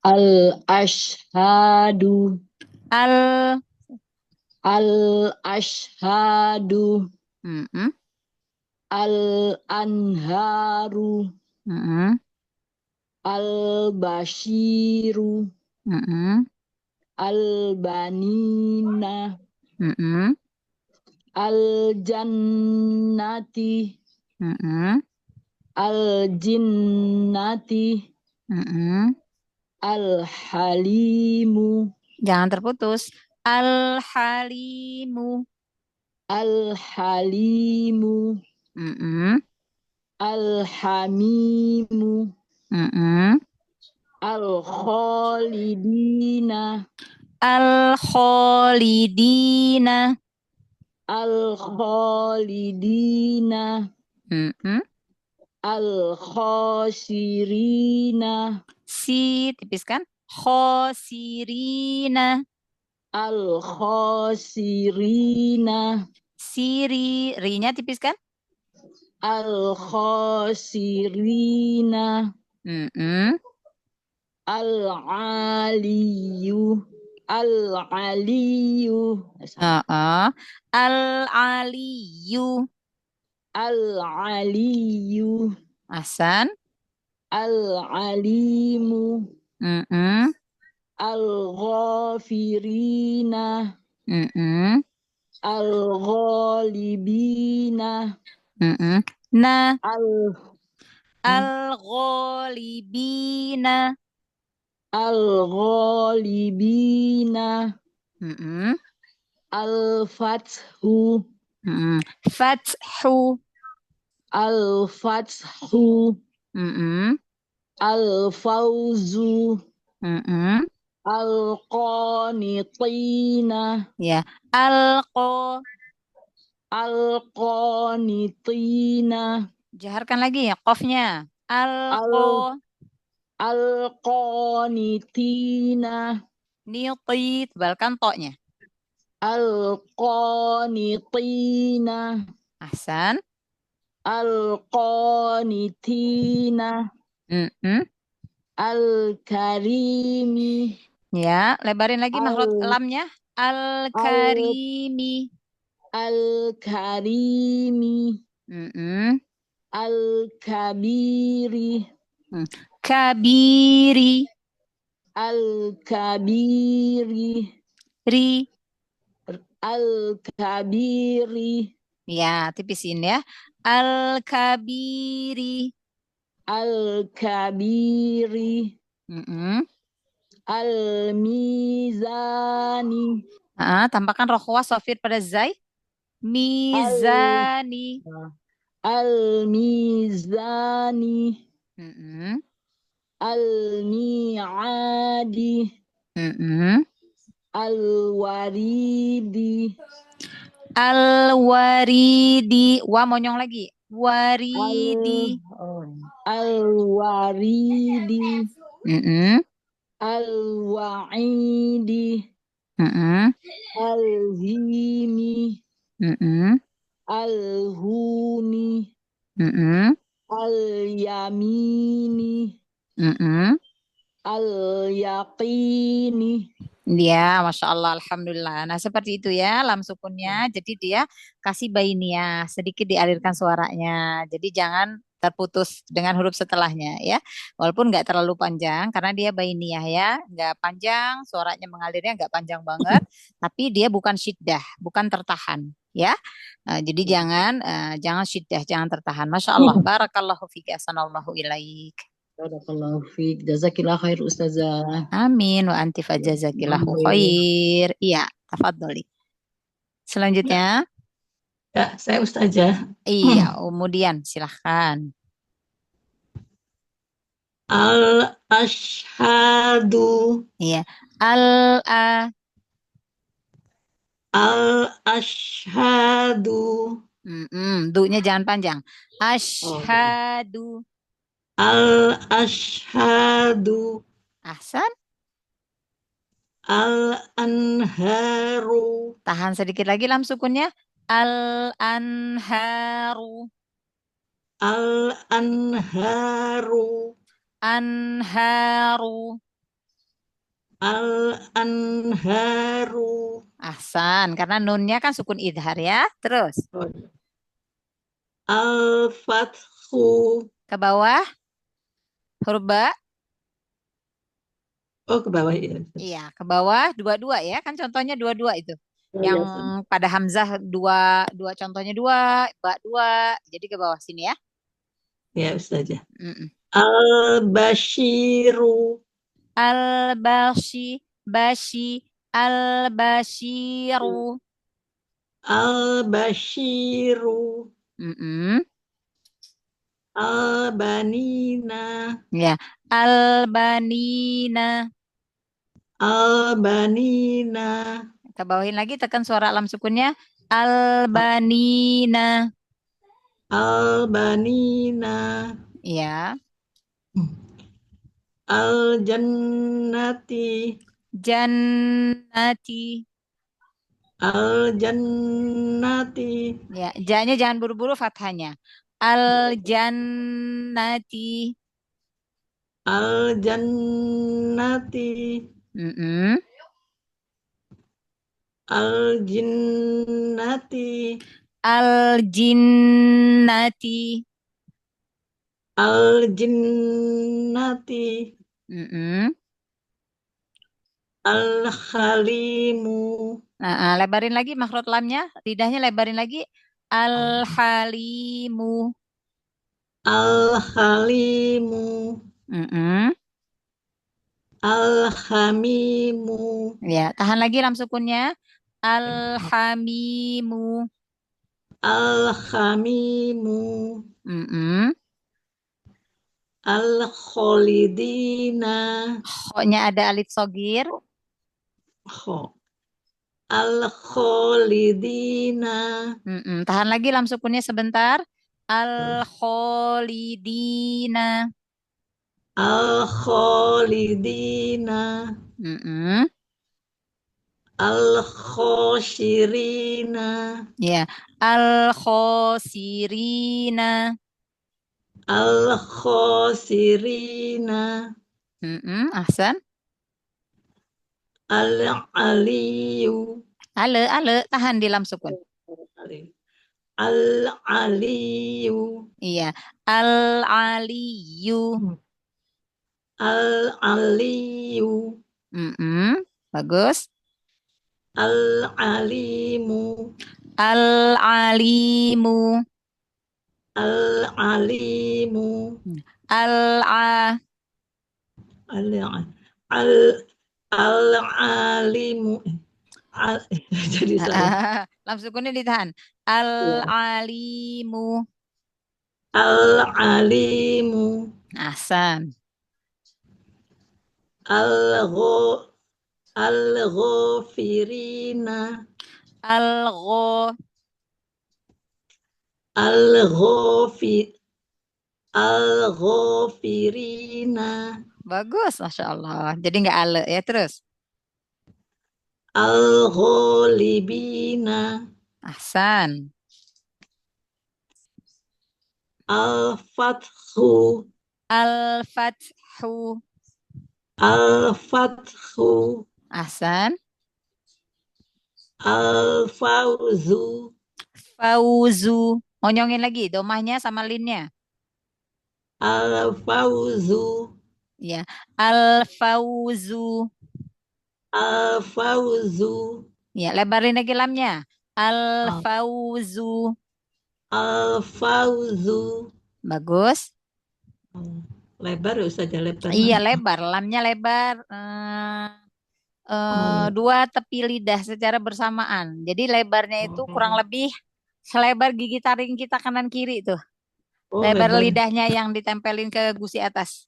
Speaker 2: Al-ashhadu.
Speaker 1: Al.
Speaker 2: Al-ashhadu.
Speaker 1: Mm-mm.
Speaker 2: Al-anharu.
Speaker 1: Mm-mm.
Speaker 2: Al-bashiru.
Speaker 1: Mm-mm.
Speaker 2: Al-banina.
Speaker 1: Mm-mm.
Speaker 2: Al-jannati.
Speaker 1: Mm-mm.
Speaker 2: Al-jinnati.
Speaker 1: Mm-mm.
Speaker 2: Al-halimu.
Speaker 1: Jangan terputus. Al-halimu.
Speaker 2: Al-halimu.
Speaker 1: Mm-mm.
Speaker 2: Al-hamimu.
Speaker 1: Mm-mm.
Speaker 2: Al-khalidina.
Speaker 1: Al-khalidina.
Speaker 2: Al-khalidina.
Speaker 1: Mm-mm.
Speaker 2: Al-khasirina.
Speaker 1: Si tipiskan. Khosirina.
Speaker 2: Al-khasirina.
Speaker 1: Siri. Rinya tipiskan.
Speaker 2: Al-khasirina.
Speaker 1: Mm-mm.
Speaker 2: Al-aliyu. Al-aliyu.
Speaker 1: Al-aliyu.
Speaker 2: Al-aliyu.
Speaker 1: Ahsan.
Speaker 2: Al-alimu.
Speaker 1: Mm-mm.
Speaker 2: Al-ghafirina.
Speaker 1: Mm-mm.
Speaker 2: Al-ghalibina.
Speaker 1: Mm-mm. Na.
Speaker 2: Al
Speaker 1: Al-ghalibina.
Speaker 2: Al-ghalibina.
Speaker 1: Mm-mm.
Speaker 2: Al-fathu.
Speaker 1: Mm-mm. Fathu.
Speaker 2: Al-fathu.
Speaker 1: Mm-mm.
Speaker 2: Al-fawzu.
Speaker 1: Mm-mm.
Speaker 2: Al-qanitina.
Speaker 1: Ya. Al-qa.
Speaker 2: Al-qanitina.
Speaker 1: Jaharkan lagi ya qafnya.
Speaker 2: Al
Speaker 1: Al-qa.
Speaker 2: Al-qanitina.
Speaker 1: Niti. Tebalkan toknya.
Speaker 2: Al-qanitina.
Speaker 1: Ahsan.
Speaker 2: Al-qanitina.
Speaker 1: Mm-mm.
Speaker 2: Al-karimi.
Speaker 1: Ya, lebarin lagi makhraj
Speaker 2: Al
Speaker 1: lamnya.
Speaker 2: al
Speaker 1: Al-karimi.
Speaker 2: al-karimi.
Speaker 1: Mm-mm.
Speaker 2: Al-kabiri.
Speaker 1: Mm. Kabiri.
Speaker 2: Al-kabiri.
Speaker 1: Ri.
Speaker 2: Al-kabiri.
Speaker 1: Ya, tipisin ya. Al-kabiri.
Speaker 2: Al-kabiri.
Speaker 1: Mm-mm.
Speaker 2: Al-mizani.
Speaker 1: Tambahkan roh sofir pada zai.
Speaker 2: Al
Speaker 1: Mizani.
Speaker 2: Al-mizani.
Speaker 1: Mm-mm.
Speaker 2: Al-mi'adi.
Speaker 1: Mm-mm.
Speaker 2: Al-waridi.
Speaker 1: Al-waridi. Wa monyong lagi.
Speaker 2: Al
Speaker 1: Waridi.
Speaker 2: oh, Al-waridi.
Speaker 1: Mm-mm.
Speaker 2: Al-wa'idi.
Speaker 1: Mm-mm.
Speaker 2: Al-himi.
Speaker 1: Mm-mm.
Speaker 2: Al-huni.
Speaker 1: Mm-mm.
Speaker 2: Al-yamini.
Speaker 1: Mm-mm.
Speaker 2: Al-yaqini.
Speaker 1: Ya, Masya Allah, Alhamdulillah. Nah, seperti itu ya, lam sukunnya. Jadi dia kasih bainiyah, sedikit dialirkan suaranya. Jadi jangan terputus dengan huruf setelahnya ya. Walaupun nggak terlalu panjang, karena dia bainiyah ya. Nggak panjang, suaranya mengalirnya nggak panjang banget. Tapi dia bukan syiddah, bukan tertahan ya. Jadi jangan syiddah, jangan tertahan. Masya Allah, barakallahu fiki, ahsanallahu ilaik.
Speaker 2: Barakallahu fiik. Jazakillah khair Ustazah.
Speaker 1: Amin wa anti fajazakillahu
Speaker 2: Amin.
Speaker 1: khair. Iya, tafadholi.
Speaker 5: Ya,
Speaker 1: Selanjutnya,
Speaker 5: ya, saya Ustazah.
Speaker 1: iya, kemudian silahkan.
Speaker 5: Al-ashhadu.
Speaker 1: Iya, al a
Speaker 5: Al-ashhadu.
Speaker 1: Du-nya jangan panjang.
Speaker 2: Oh,
Speaker 1: Asyhadu.
Speaker 5: Al-ashhadu.
Speaker 1: Ahsan.
Speaker 5: Al-anharu.
Speaker 1: Tahan sedikit lagi lam sukunnya. Al-anharu.
Speaker 5: Al-anharu.
Speaker 1: Anharu.
Speaker 5: Al-anharu.
Speaker 1: Ahsan, karena nunnya kan sukun idhar ya. Terus
Speaker 5: Oh, Al-fathu.
Speaker 1: ke bawah huruf ba.
Speaker 5: Oh, ke bawah ya.
Speaker 1: Iya, ke bawah dua-dua ya. Kan contohnya dua-dua itu.
Speaker 5: Oh,
Speaker 1: Yang
Speaker 5: ya, sama.
Speaker 1: pada hamzah dua, dua contohnya dua, ba dua. Jadi ke bawah sini ya.
Speaker 5: Ya, Ustazah.
Speaker 1: Mm-mm.
Speaker 5: Al-bashiru.
Speaker 1: Al-bashi, bashi, al-bashiru.
Speaker 5: Al-bashiru.
Speaker 1: Mm-mm.
Speaker 5: Al-banina.
Speaker 1: Ya, al-banina.
Speaker 5: Al-banina.
Speaker 1: Kita bawain lagi, tekan suara lam sukunnya. Al-banina.
Speaker 5: Al-banina.
Speaker 1: Ya,
Speaker 5: Al-jannati.
Speaker 1: jannati.
Speaker 5: Al-jannati.
Speaker 1: Ya, ja-nya jangan buru-buru fathahnya. Al-jannati.
Speaker 5: Al-jannati.
Speaker 1: Mm-mm.
Speaker 5: Al-jinnati.
Speaker 1: Al-jinnati.
Speaker 5: Al-jinnati.
Speaker 1: Mm-mm.
Speaker 5: Al-khalimu.
Speaker 1: Nah, lebarin lagi makhraj lamnya, lidahnya lebarin lagi. Al-halimu.
Speaker 5: Al-khalimu.
Speaker 1: Mm-mm.
Speaker 5: Al-hamimu.
Speaker 1: Ya, tahan lagi lam sukunnya. Al-hamimu.
Speaker 5: Al-hamimu.
Speaker 1: Mm-mm.
Speaker 5: Al-kholidina.
Speaker 1: Kho-nya ada alif sogir.
Speaker 5: Kho. Al-kholidina.
Speaker 1: Mm-mm. Tahan lagi lam sukunnya sebentar. Al-kholidina.
Speaker 5: Al-kholidina.
Speaker 1: Mm-mm.
Speaker 5: Al-khoshirina.
Speaker 1: Ya, al-khosirina.
Speaker 5: Al-khosirina.
Speaker 1: Mm-mm. Ahsan.
Speaker 5: Al-aliyu.
Speaker 1: Ale, tahan di lam sukun.
Speaker 5: Al-aliyu.
Speaker 1: Iya, al-aliyu.
Speaker 5: Al-aliyu.
Speaker 1: Mm-mm. Bagus.
Speaker 5: Al-alimu.
Speaker 1: Al-alimu.
Speaker 5: Al-alimu.
Speaker 1: Al-a.
Speaker 5: Al- al- Al-alimu. Jadi salah.
Speaker 1: Lam sukunnya ditahan.
Speaker 5: Ya.
Speaker 1: Al-alimu.
Speaker 5: Al-alimu.
Speaker 1: Ahsan.
Speaker 5: Al-gho Al-ghafirina.
Speaker 1: Al-gho.
Speaker 5: Al-ghafi Al-ghafirina.
Speaker 1: Bagus, Masya Allah. Jadi nggak ale ya terus.
Speaker 5: Al-ghalibina.
Speaker 1: Ahsan.
Speaker 5: Al-fathu.
Speaker 1: Al-fathu.
Speaker 5: Al-fathu.
Speaker 1: Ahsan.
Speaker 5: Al-fawzu.
Speaker 1: Fauzu. Ngonyongin lagi domahnya sama linnya.
Speaker 5: Al-fawzu.
Speaker 1: Ya. Al-fauzu.
Speaker 5: Al-fawzu.
Speaker 1: Ya, lebarin lagi lamnya. Al-fauzu.
Speaker 5: Al-fawzu.
Speaker 1: Bagus.
Speaker 5: Lebar ya Ustazah, lebar.
Speaker 1: Iya, lebar. Lamnya lebar. Dua tepi lidah secara bersamaan. Jadi lebarnya itu kurang lebih selebar gigi taring kita kanan kiri tuh.
Speaker 5: Oh,
Speaker 1: Lebar
Speaker 5: lebar.
Speaker 1: lidahnya yang ditempelin ke gusi atas.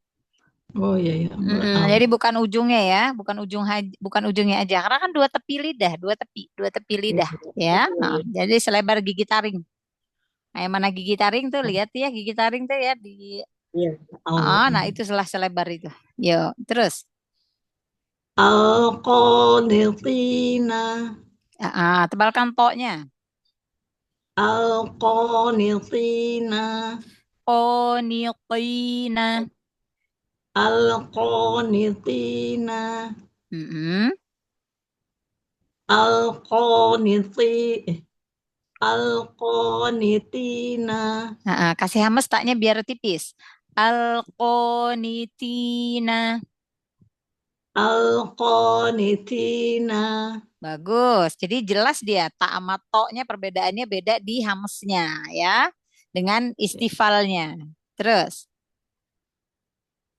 Speaker 5: Oh iya ya.
Speaker 1: Jadi bukan ujungnya ya, bukan ujungnya aja. Karena kan dua tepi lidah, dua tepi lidah ya. Nah, jadi selebar gigi taring. Nah, yang mana gigi taring tuh lihat ya gigi taring tuh ya di.
Speaker 5: Iya.
Speaker 1: Nah itu selebar itu. Yo, terus.
Speaker 5: Al-qanitina.
Speaker 1: Tebalkan toknya.
Speaker 5: Al-qanitina.
Speaker 1: Qoniqina.
Speaker 5: Al-qanitina.
Speaker 1: Mm-mm.
Speaker 5: Al-Qanitina.
Speaker 1: Kasih hamas taknya biar tipis. Al-qonitina.
Speaker 5: Al-Qanitina.
Speaker 1: Bagus. Jadi jelas dia tak sama toknya perbedaannya beda di hamsnya ya. Dengan istifalnya. Terus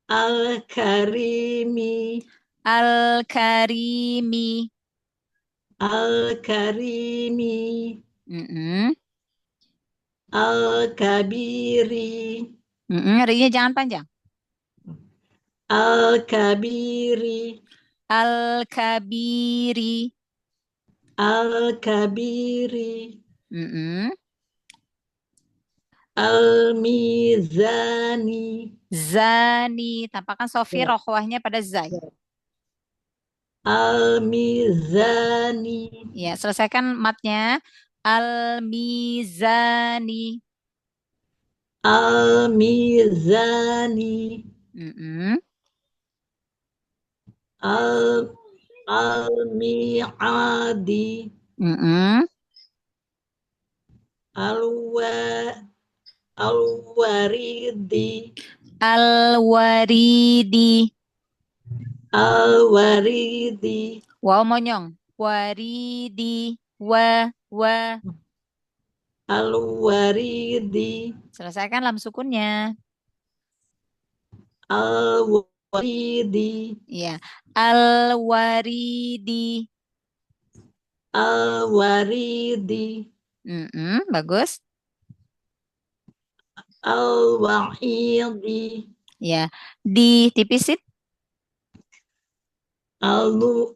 Speaker 5: Al-Karimi.
Speaker 1: al-karimi.
Speaker 5: Al-Karimi.
Speaker 1: Mm-mm.
Speaker 5: Al-Kabiri.
Speaker 1: Rinya jangan panjang.
Speaker 5: Al-Kabiri.
Speaker 1: Al-kabiri.
Speaker 5: Al-Kabiri.
Speaker 1: Mm-mm.
Speaker 5: Al-Mizani.
Speaker 1: Zani. Tampakkan Sofi rokhwahnya pada zai.
Speaker 5: Al-Mizani.
Speaker 1: Ya, selesaikan matnya. Al-mizani.
Speaker 5: Al-Mizani.
Speaker 1: Mm-mm.
Speaker 5: Al-Mi'adi.
Speaker 1: Mm-mm.
Speaker 5: Al-Waridi.
Speaker 1: Al-waridi.
Speaker 5: Al-Waridi.
Speaker 1: Wow monyong. Waridi. Wa.
Speaker 5: Al-Waridi.
Speaker 1: Selesaikan lam sukunnya.
Speaker 5: Al-Waridi.
Speaker 1: Ya. Al-waridi.
Speaker 5: Al-Waridi.
Speaker 1: Bagus.
Speaker 5: Al-Wa'idi.
Speaker 1: Ya. Ditipisin.
Speaker 5: Al-Wa'idi.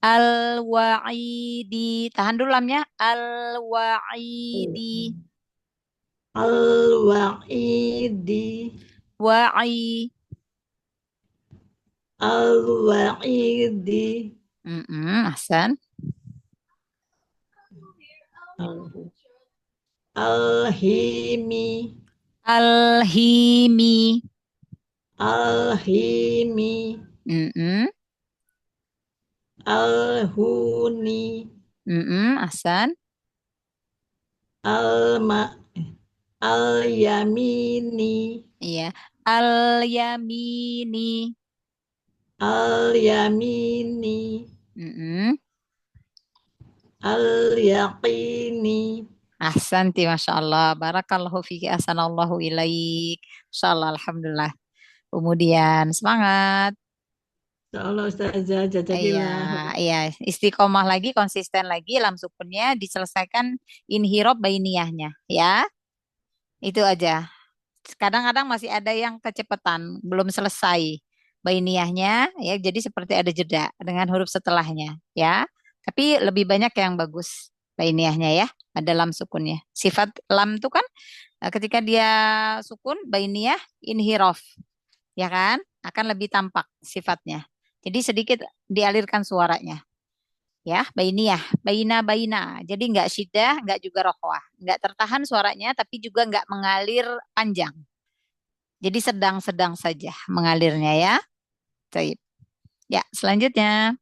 Speaker 1: Al-wa'idi. Tahan dulu lamnya. Al-wa'idi.
Speaker 5: Al-Wa'idi.
Speaker 1: Wa'i.
Speaker 5: Al-Wa'idi.
Speaker 1: Ahsan.
Speaker 5: Al-Himi.
Speaker 1: Al-himi.
Speaker 5: Al-Himi.
Speaker 1: Mm-mm.
Speaker 5: Al-Huni.
Speaker 1: Ahsan.
Speaker 5: Al-Yamini.
Speaker 1: Iya. Al-yamini.
Speaker 5: Al-Yamini.
Speaker 1: Mm-mm.
Speaker 5: Al-Yaqini.
Speaker 1: Ahsanti, Masya Allah. Barakallahu fiki, ahsanallahu ilaik. Masya Allah, Alhamdulillah. Kemudian, semangat.
Speaker 5: Insyaallah Ustazah,
Speaker 1: Iya,
Speaker 5: jazakillah.
Speaker 1: iya. Istiqomah lagi, konsisten lagi, lam sukunnya diselesaikan inhirob bainiyahnya. Ya, itu aja. Kadang-kadang masih ada yang kecepatan, belum selesai bainiyahnya, ya. Jadi seperti ada jeda dengan huruf setelahnya, ya. Tapi lebih banyak yang bagus bainiyahnya ya, ada lam sukunnya. Sifat lam itu kan ketika dia sukun bainiyah inhirof, ya kan? Akan lebih tampak sifatnya. Jadi sedikit dialirkan suaranya. Ya, bainiyah, baina. Jadi nggak syiddah, nggak juga rokhwah. Nggak tertahan suaranya, tapi juga nggak mengalir panjang. Jadi sedang-sedang saja mengalirnya ya. Baik. Ya, selanjutnya.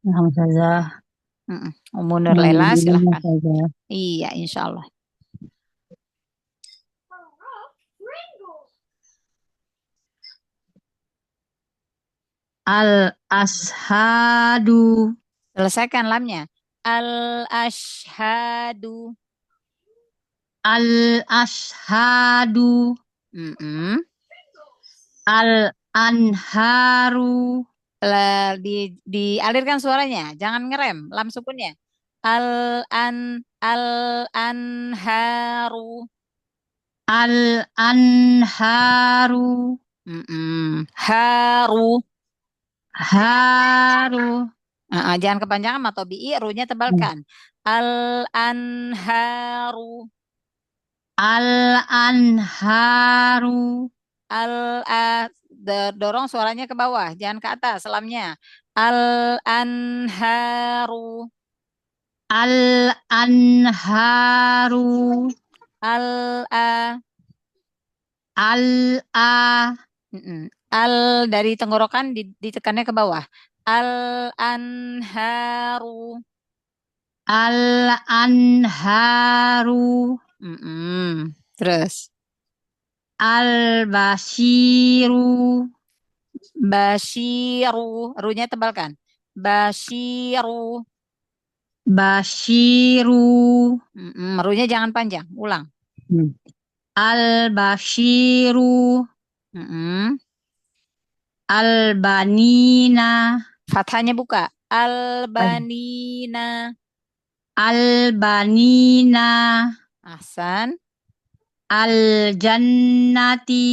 Speaker 2: Alhamdulillah.
Speaker 1: Ummu Nur Laila, silahkan.
Speaker 2: Ustazah.
Speaker 1: Iya, insya Allah.
Speaker 2: Al-ashadu.
Speaker 1: Selesaikan lamnya. Al-ashhadu.
Speaker 2: Al-ashadu.
Speaker 1: Mm-mm.
Speaker 2: Al-anharu.
Speaker 1: Dialirkan suaranya, jangan ngerem, lam sukunnya. Al-anharu.
Speaker 2: Al-anharu.
Speaker 1: Haru.
Speaker 2: Haru.
Speaker 1: Jangan kepanjangan atau bi, ru-nya tebalkan. Al-anharu.
Speaker 2: Al-anharu.
Speaker 1: Dorong suaranya ke bawah, jangan ke atas, lamnya. Al-anharu.
Speaker 2: Al-anharu.
Speaker 1: Al-a.
Speaker 2: Al-a.
Speaker 1: Al dari tenggorokan ditekannya ke bawah. Al-anharu.
Speaker 2: Al-anharu.
Speaker 1: Terus.
Speaker 2: Al-basyiru.
Speaker 1: Basyiru. Runya tebalkan. Basyiru.
Speaker 2: Basyiru.
Speaker 1: Runya jangan panjang. Ulang.
Speaker 2: Al-basyiru. Al-banina.
Speaker 1: Fathahnya buka. Al-banina.
Speaker 2: Al-banina.
Speaker 1: Ahsan.
Speaker 2: Al-jannati.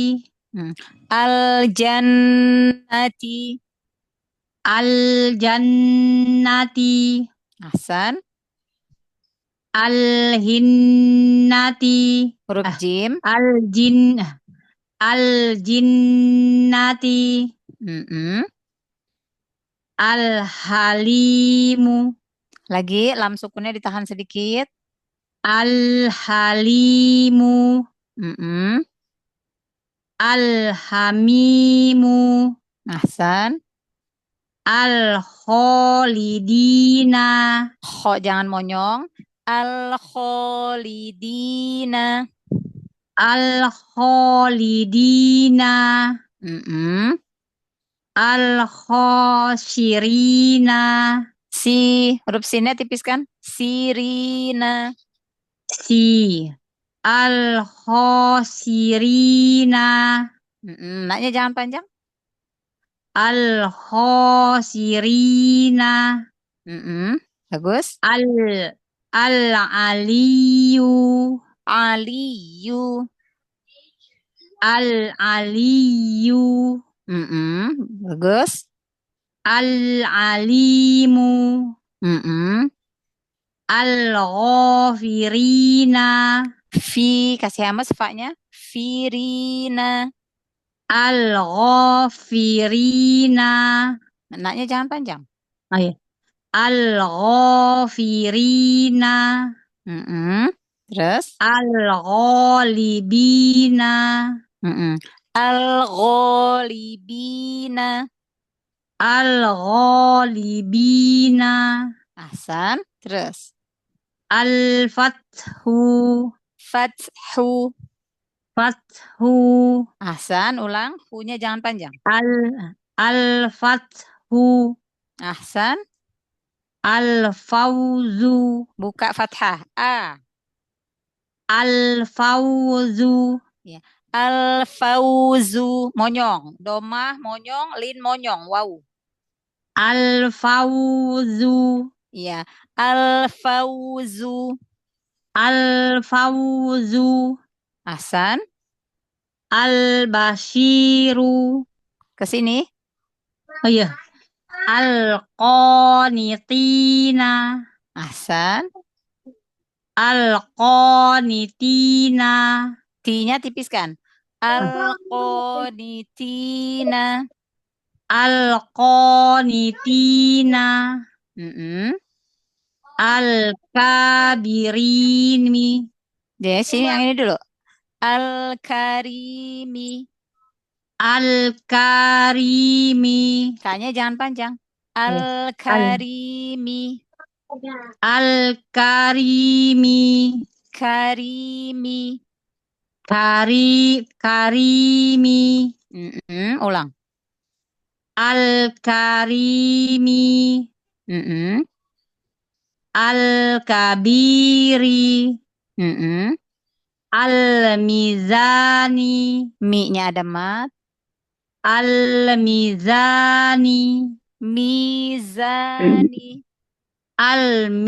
Speaker 1: Al-jannati.
Speaker 2: Al-jannati.
Speaker 1: Ahsan.
Speaker 2: Al-hinnati.
Speaker 1: Huruf jim.
Speaker 2: Al-jinnati. Al-halimu.
Speaker 1: Lagi lam sukunnya ditahan sedikit.
Speaker 2: Al-halimu. Al-hamimu.
Speaker 1: Ahsan.
Speaker 2: Al-kholidina.
Speaker 1: Kho jangan monyong. Al-kholidina.
Speaker 2: Al-kholidina. Al-khosyirina.
Speaker 1: Huruf sinnya tipiskan. Sirina.
Speaker 2: Al-khosirina.
Speaker 1: Naknya jangan panjang.
Speaker 2: Al-khosirina.
Speaker 1: Bagus.
Speaker 2: Al-aliyu.
Speaker 1: Aliyu.
Speaker 2: Al-aliyu.
Speaker 1: Bagus.
Speaker 2: Al-alimu. Al-ghafirina.
Speaker 1: Kasih hamas fa-nya. Firina.
Speaker 2: Al-ghafirina.
Speaker 1: Naknya jangan panjang.
Speaker 2: Al-ghafirina.
Speaker 1: Terus.
Speaker 2: Al-ghalibina.
Speaker 1: Al-ghalibina.
Speaker 2: Al-ghalibina.
Speaker 1: Ahsan. Terus.
Speaker 2: Al-fathu.
Speaker 1: Fathu.
Speaker 2: Fathu.
Speaker 1: Ahsan. Ulang. Hu-nya jangan panjang.
Speaker 2: Al-fathu.
Speaker 1: Ahsan.
Speaker 2: Al-fawzu.
Speaker 1: Buka fathah. A.
Speaker 2: Al-fawzu.
Speaker 1: Al-fawzu. Monyong. Domah monyong. Lin monyong. Wow.
Speaker 2: Al-fawzu.
Speaker 1: Iya. Al-fawzu.
Speaker 2: Al-fawzu.
Speaker 1: Ahsan.
Speaker 2: Al-basyiru.
Speaker 1: Ke sini.
Speaker 2: Oh iya. Al-qanitina.
Speaker 1: Ahsan.
Speaker 2: Al-qanitina.
Speaker 1: T-nya tipiskan. Al-qanitina.
Speaker 2: Al-qanitina. Al-kabirimi.
Speaker 1: Deh, sini yang ini dulu. Al-karimi.
Speaker 2: Al-karimi.
Speaker 1: K-nya jangan panjang. Al-karimi.
Speaker 2: Al-karimi.
Speaker 1: Karimi.
Speaker 2: Karimi.
Speaker 1: Ulang.
Speaker 2: Al-karimi. Al-kabiri. Al-mizani.
Speaker 1: Mi-nya ada mat.
Speaker 2: Al-mizani.
Speaker 1: Mizani.
Speaker 2: Al-mizani.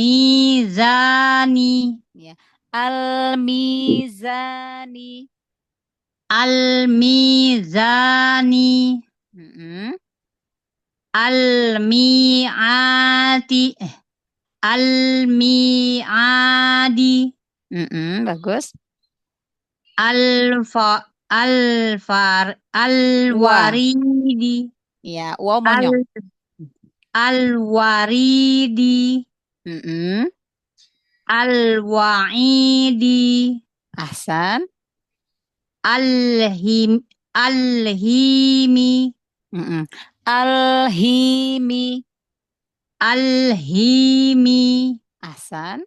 Speaker 1: Ya. Al-mizani.
Speaker 2: Al-mizani. Al-mi'ati. Al-mi'adi.
Speaker 1: Bagus.
Speaker 2: Al-waridi.
Speaker 1: Ya, wow monyong.
Speaker 2: Al-waridi. Al-wa'idi.
Speaker 1: Ahsan. Alhimi. Alhimi. Alhimi. Ahsan.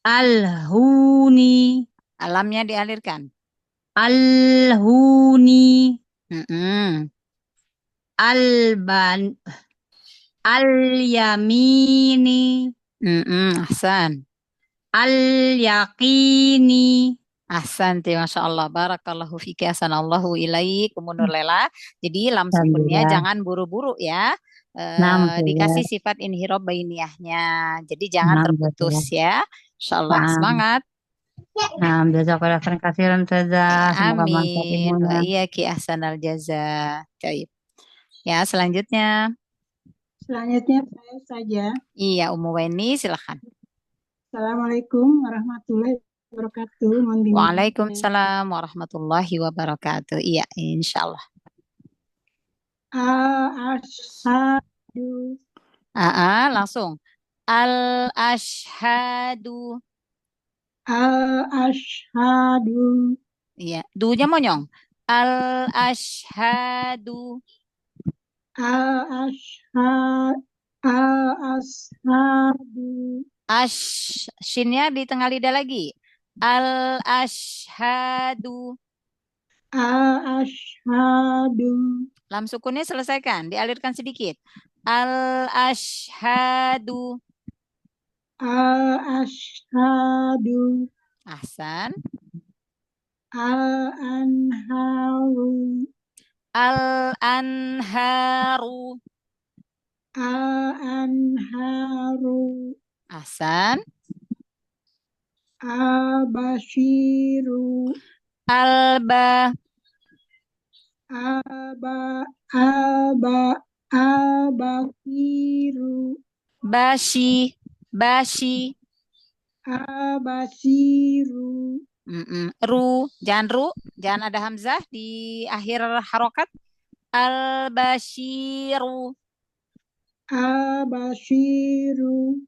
Speaker 1: Alhuni. Lamnya dialirkan. Alhuni. Alban. Al-yamini. Ahsan. Al-yaqini. Ahsanti, Masya Allah. Barakallahu fiki, ahsanallahu ilaik. Nur Lela. Jadi lam sukunnya
Speaker 2: Alhamdulillah.
Speaker 1: jangan buru-buru ya.
Speaker 2: Naam,
Speaker 1: Dikasih
Speaker 2: Ustazah.
Speaker 1: sifat inhirob bainiyahnya. Jadi jangan
Speaker 2: Naam,
Speaker 1: terputus
Speaker 2: Ustazah.
Speaker 1: ya. Insya Allah.
Speaker 2: Naam.
Speaker 1: Semangat.
Speaker 2: Naam, jazakallah khairan katsiran, Ustazah. Semoga manfaat
Speaker 1: Amin. Wa
Speaker 2: ilmunya.
Speaker 1: iyaki ahsanal jaza. Baik. Ya, selanjutnya.
Speaker 6: Selanjutnya saya saja.
Speaker 1: Iya, Ummu Weni, silakan.
Speaker 6: Assalamualaikum warahmatullahi wabarakatuh. Mohon bimbingan.
Speaker 1: Waalaikumsalam warahmatullahi wabarakatuh. Iya, insya Allah.
Speaker 6: Al-ashhadu.
Speaker 1: Langsung. Al-ashhadu.
Speaker 6: Al-ashhadu.
Speaker 1: Iya, dunya monyong. Al-ashhadu.
Speaker 6: Al-ashhadu. Al-ashhadu.
Speaker 1: Shinnya di tengah lidah lagi. Al-ashhadu.
Speaker 6: Al-ashhadu.
Speaker 1: Lam sukunnya selesaikan, dialirkan sedikit. Al-ashhadu.
Speaker 6: Al-ashhadu.
Speaker 1: Ahsan.
Speaker 6: Al-anharu.
Speaker 1: Al-anharu.
Speaker 6: Al-anharu.
Speaker 1: Ahsan.
Speaker 6: Al-bashiru. Al-basiru.
Speaker 1: Bashi.
Speaker 6: Al-basiru.
Speaker 1: Ru, jangan ada hamzah di akhir harokat. Al-bashiru.
Speaker 6: Al-bashiru.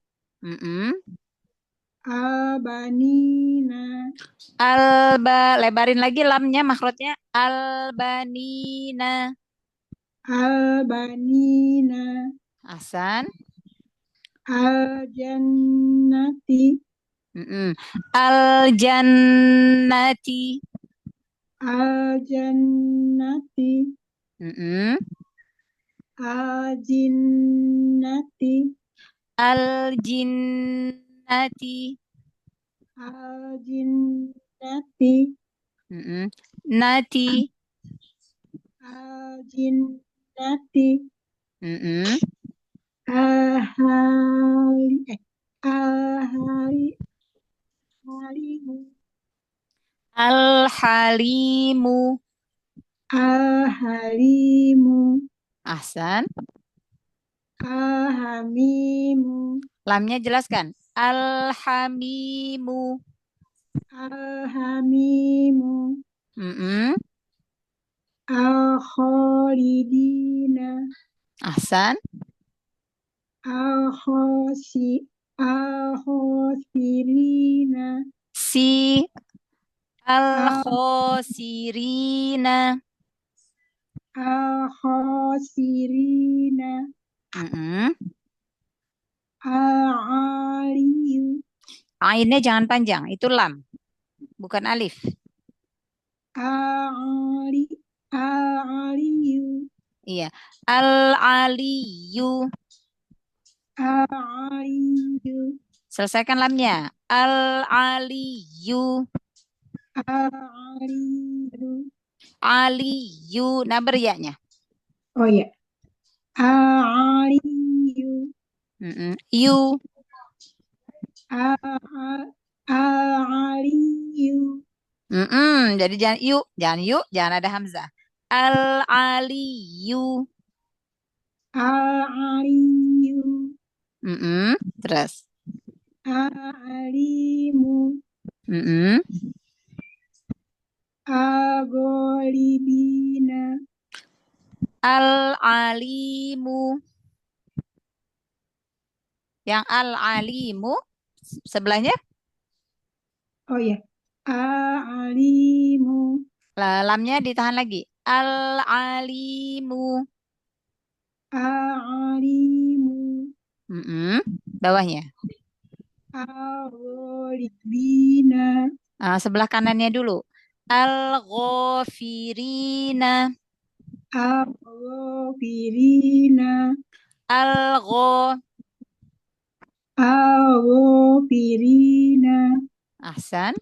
Speaker 6: Al-banina.
Speaker 1: Lebarin lagi lamnya makhrajnya. Al-banina.
Speaker 6: Al-banina.
Speaker 1: Ahsan.
Speaker 6: Al-jannati.
Speaker 1: Al-jannati.
Speaker 6: Al-jannati. Al-jinnati.
Speaker 1: Al-jinnati.
Speaker 6: Al-jinnati.
Speaker 1: Nati.
Speaker 6: Al-jinnati.
Speaker 1: Al-halimu.
Speaker 6: Al-halimu.
Speaker 1: Ahsan.
Speaker 6: Al-hamimu.
Speaker 1: Lamnya jelaskan. Al-hamimu.
Speaker 6: Al-hamimu. Al-khalidina.
Speaker 1: Ahsan.
Speaker 6: Al-khosirina.
Speaker 1: Si. Al-khosirina.
Speaker 6: Al-khosirina. Al-aliyu.
Speaker 1: Ainnya jangan panjang, itu lam, bukan alif.
Speaker 6: Al-aliyu.
Speaker 1: Iya, al-aliyu.
Speaker 6: Al-aliyu.
Speaker 1: Selesaikan lamnya. Al-aliyu.
Speaker 6: Al-aliyu.
Speaker 1: Aliyu. Nah, beriaknya.
Speaker 6: Oh ya. Al-aliyu.
Speaker 1: You.
Speaker 6: Al-aliyu.
Speaker 1: Jadi jangan ada hamzah. Al-aliyu.
Speaker 6: Al-aliyu.
Speaker 1: Terus.
Speaker 6: Al-alimu. Al-ghalibina.
Speaker 1: Al-alimu. Yang al-alimu sebelahnya?
Speaker 6: Oh ya. Al-alimu.
Speaker 1: Lamnya ditahan lagi. Al-alimu.
Speaker 6: Al-alimu.
Speaker 1: Bawahnya.
Speaker 6: Al-ghalibina.
Speaker 1: Sebelah kanannya dulu. Al-ghafirina.
Speaker 6: Al-ghafirina. Al-ghafirina.
Speaker 1: Ahsan.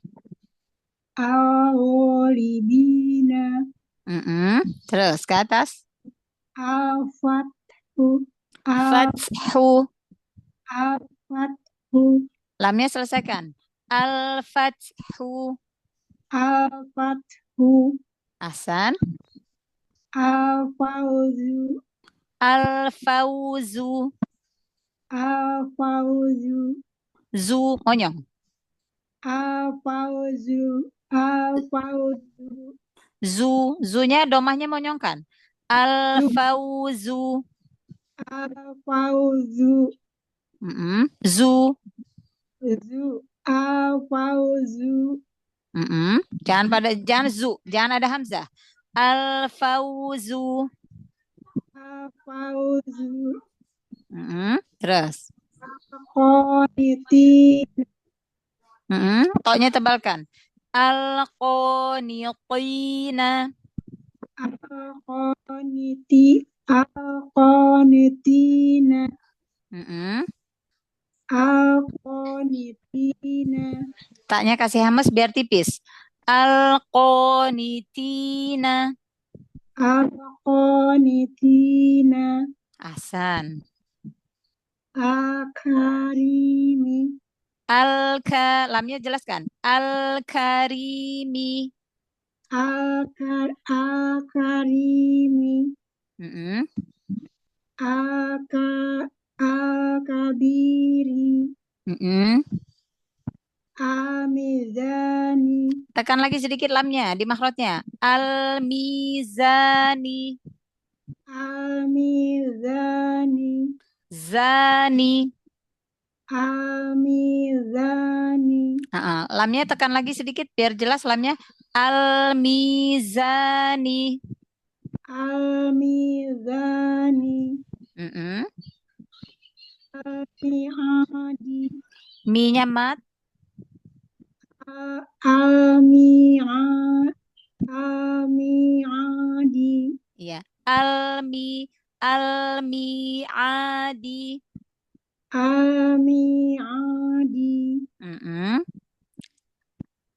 Speaker 6: Al-ghalibina.
Speaker 1: Terus ke atas.
Speaker 6: Al-fathu.
Speaker 1: Fathu.
Speaker 6: Al-fathu.
Speaker 1: Lamnya selesaikan. Al-fathu.
Speaker 6: Al-fathu.
Speaker 1: Ahsan.
Speaker 6: Al-fawzu.
Speaker 1: Al-fawzu.
Speaker 6: Al-fawzu.
Speaker 1: Zu monyong.
Speaker 6: Al-fawzu. Al-fawzu.
Speaker 1: Zunya domahnya monyongkan. Al-fawzu.
Speaker 6: Al-fawzu.
Speaker 1: Zu.
Speaker 6: Al-fawzu.
Speaker 1: Jangan zu, jangan ada hamzah. Al-fawzu.
Speaker 6: Al-fawzu.
Speaker 1: Terus.
Speaker 6: Qanitin.
Speaker 1: Toknya tebalkan. Al-qanitina.
Speaker 6: Al-qanitina. Al-qanitina.
Speaker 1: Taknya kasih hamas biar tipis. Al-qanitina.
Speaker 6: Al-qanitina.
Speaker 1: Ahsan.
Speaker 6: Al-karimi.
Speaker 1: Lamnya jelaskan. Al-karimi.
Speaker 6: Al-karimi. Al-kabiri. Al-mizani.
Speaker 1: Tekan lagi sedikit lamnya di makhrajnya. Al-mizani.
Speaker 6: Al-mizani.
Speaker 1: Zani.
Speaker 6: Al-mizani.
Speaker 1: Lamnya tekan lagi sedikit biar jelas lamnya. Al-mizani.
Speaker 6: Al-mizani. Al-mi'adi.
Speaker 1: Mi-nya mat.
Speaker 6: Al-mi'adi.
Speaker 1: Iya. Al-mi'adi.
Speaker 6: Al-mi'adi.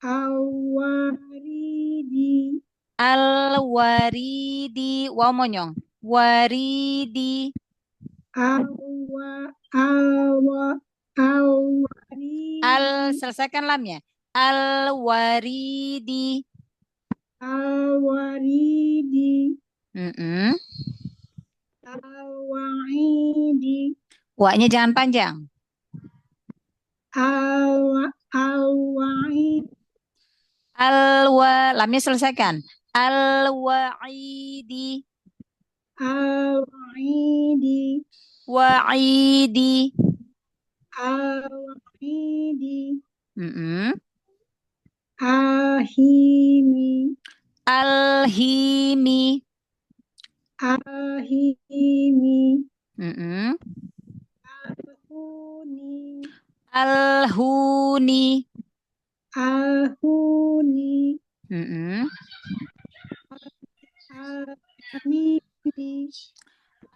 Speaker 6: Al-waridi.
Speaker 1: Al-waridi. Waw monyong. Waridi.
Speaker 6: Al-waridi.
Speaker 1: Selesaikan lamnya. Al-waridi.
Speaker 6: Al-waridi. Al-wa'idi.
Speaker 1: Wa-nya jangan panjang.
Speaker 6: Al-wa'idi.
Speaker 1: Lamnya selesaikan. Al-wa'idi.
Speaker 6: Al-wa'idi.
Speaker 1: Wa'idi.
Speaker 6: Al-wa'idi. Ahimi.
Speaker 1: Al-himi.
Speaker 6: Ahimi.
Speaker 1: Al-huni.
Speaker 6: Al-huni.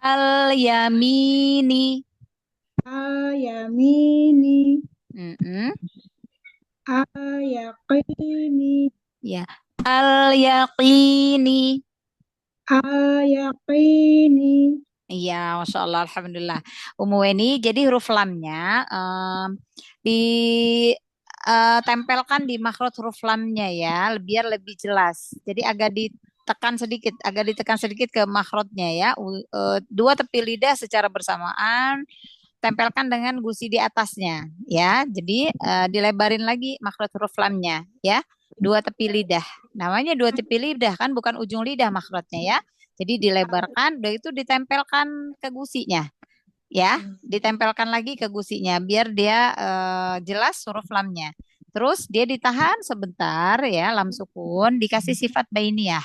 Speaker 1: Al-yamini.
Speaker 6: Al-yamini.
Speaker 1: Al-yamini.
Speaker 6: Al-yaqini.
Speaker 1: Ya. Al-yaqini.
Speaker 6: Al-yaqini.
Speaker 1: Iya, Masya Allah, Alhamdulillah. Weni, jadi huruf lamnya ditempelkan di makhraj huruf lamnya ya, biar lebih jelas. Jadi agak ditekan sedikit ke makhrajnya ya. Dua tepi lidah secara bersamaan, tempelkan dengan gusi di atasnya ya. Jadi dilebarin lagi makhraj huruf lamnya ya. Dua tepi lidah. Namanya dua tepi lidah kan, bukan ujung lidah makhrajnya ya. Jadi dilebarkan, udah itu ditempelkan ke gusinya. Ya, ditempelkan lagi ke gusinya biar dia jelas huruf lamnya. Terus dia ditahan sebentar ya, lam sukun, dikasih sifat bainiyah.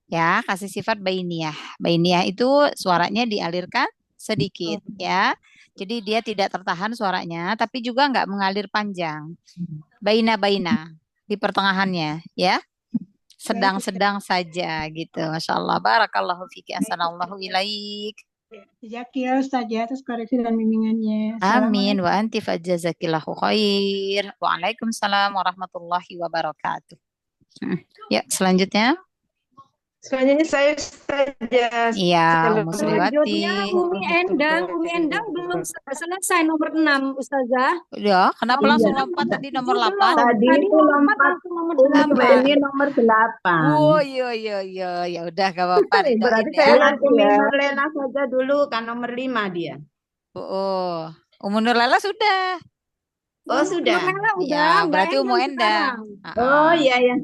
Speaker 1: Ya, kasih sifat bainiyah. Bainiyah itu suaranya dialirkan sedikit ya. Jadi dia tidak tertahan suaranya, tapi juga nggak mengalir panjang. Baina-baina di pertengahannya ya. Sedang-sedang saja gitu. Masya Allah. Barakallahu fiki. Assalamualaikum ilaik.
Speaker 6: Jazakillah Ustaz ya atas koreksi dan bimbingannya.
Speaker 1: Amin.
Speaker 6: Assalamualaikum.
Speaker 1: Wa anti fajazakillahu khair. Waalaikumsalam warahmatullahi wabarakatuh. Ya, selanjutnya.
Speaker 7: Selanjutnya saya Ustazah.
Speaker 1: Iya, Ummu Sriwati.
Speaker 3: Selanjutnya Umi Endang belum selesai nomor 6, Ustazah.
Speaker 1: Ya, kenapa
Speaker 2: Iya.
Speaker 1: langsung lompat tadi nomor
Speaker 3: Belum.
Speaker 1: 8?
Speaker 2: Tadi
Speaker 3: Tadi
Speaker 2: itu
Speaker 3: lompat
Speaker 2: lompat
Speaker 3: langsung nomor
Speaker 1: Lompat.
Speaker 2: ini nomor 8.
Speaker 1: Oh, iya. Ya udah gak apa-apa
Speaker 7: Berarti
Speaker 1: didoain
Speaker 7: saya
Speaker 1: ya.
Speaker 7: lagi ya.
Speaker 2: Nur Lela saja dulu kan nomor 5 dia.
Speaker 1: Oh, Ummu Nur Lela sudah.
Speaker 7: Oh, sudah.
Speaker 3: Nurlela udah,
Speaker 1: Ya,
Speaker 3: Mbak
Speaker 1: berarti Ummu
Speaker 3: Endang
Speaker 1: Endang.
Speaker 2: Oh iya ya.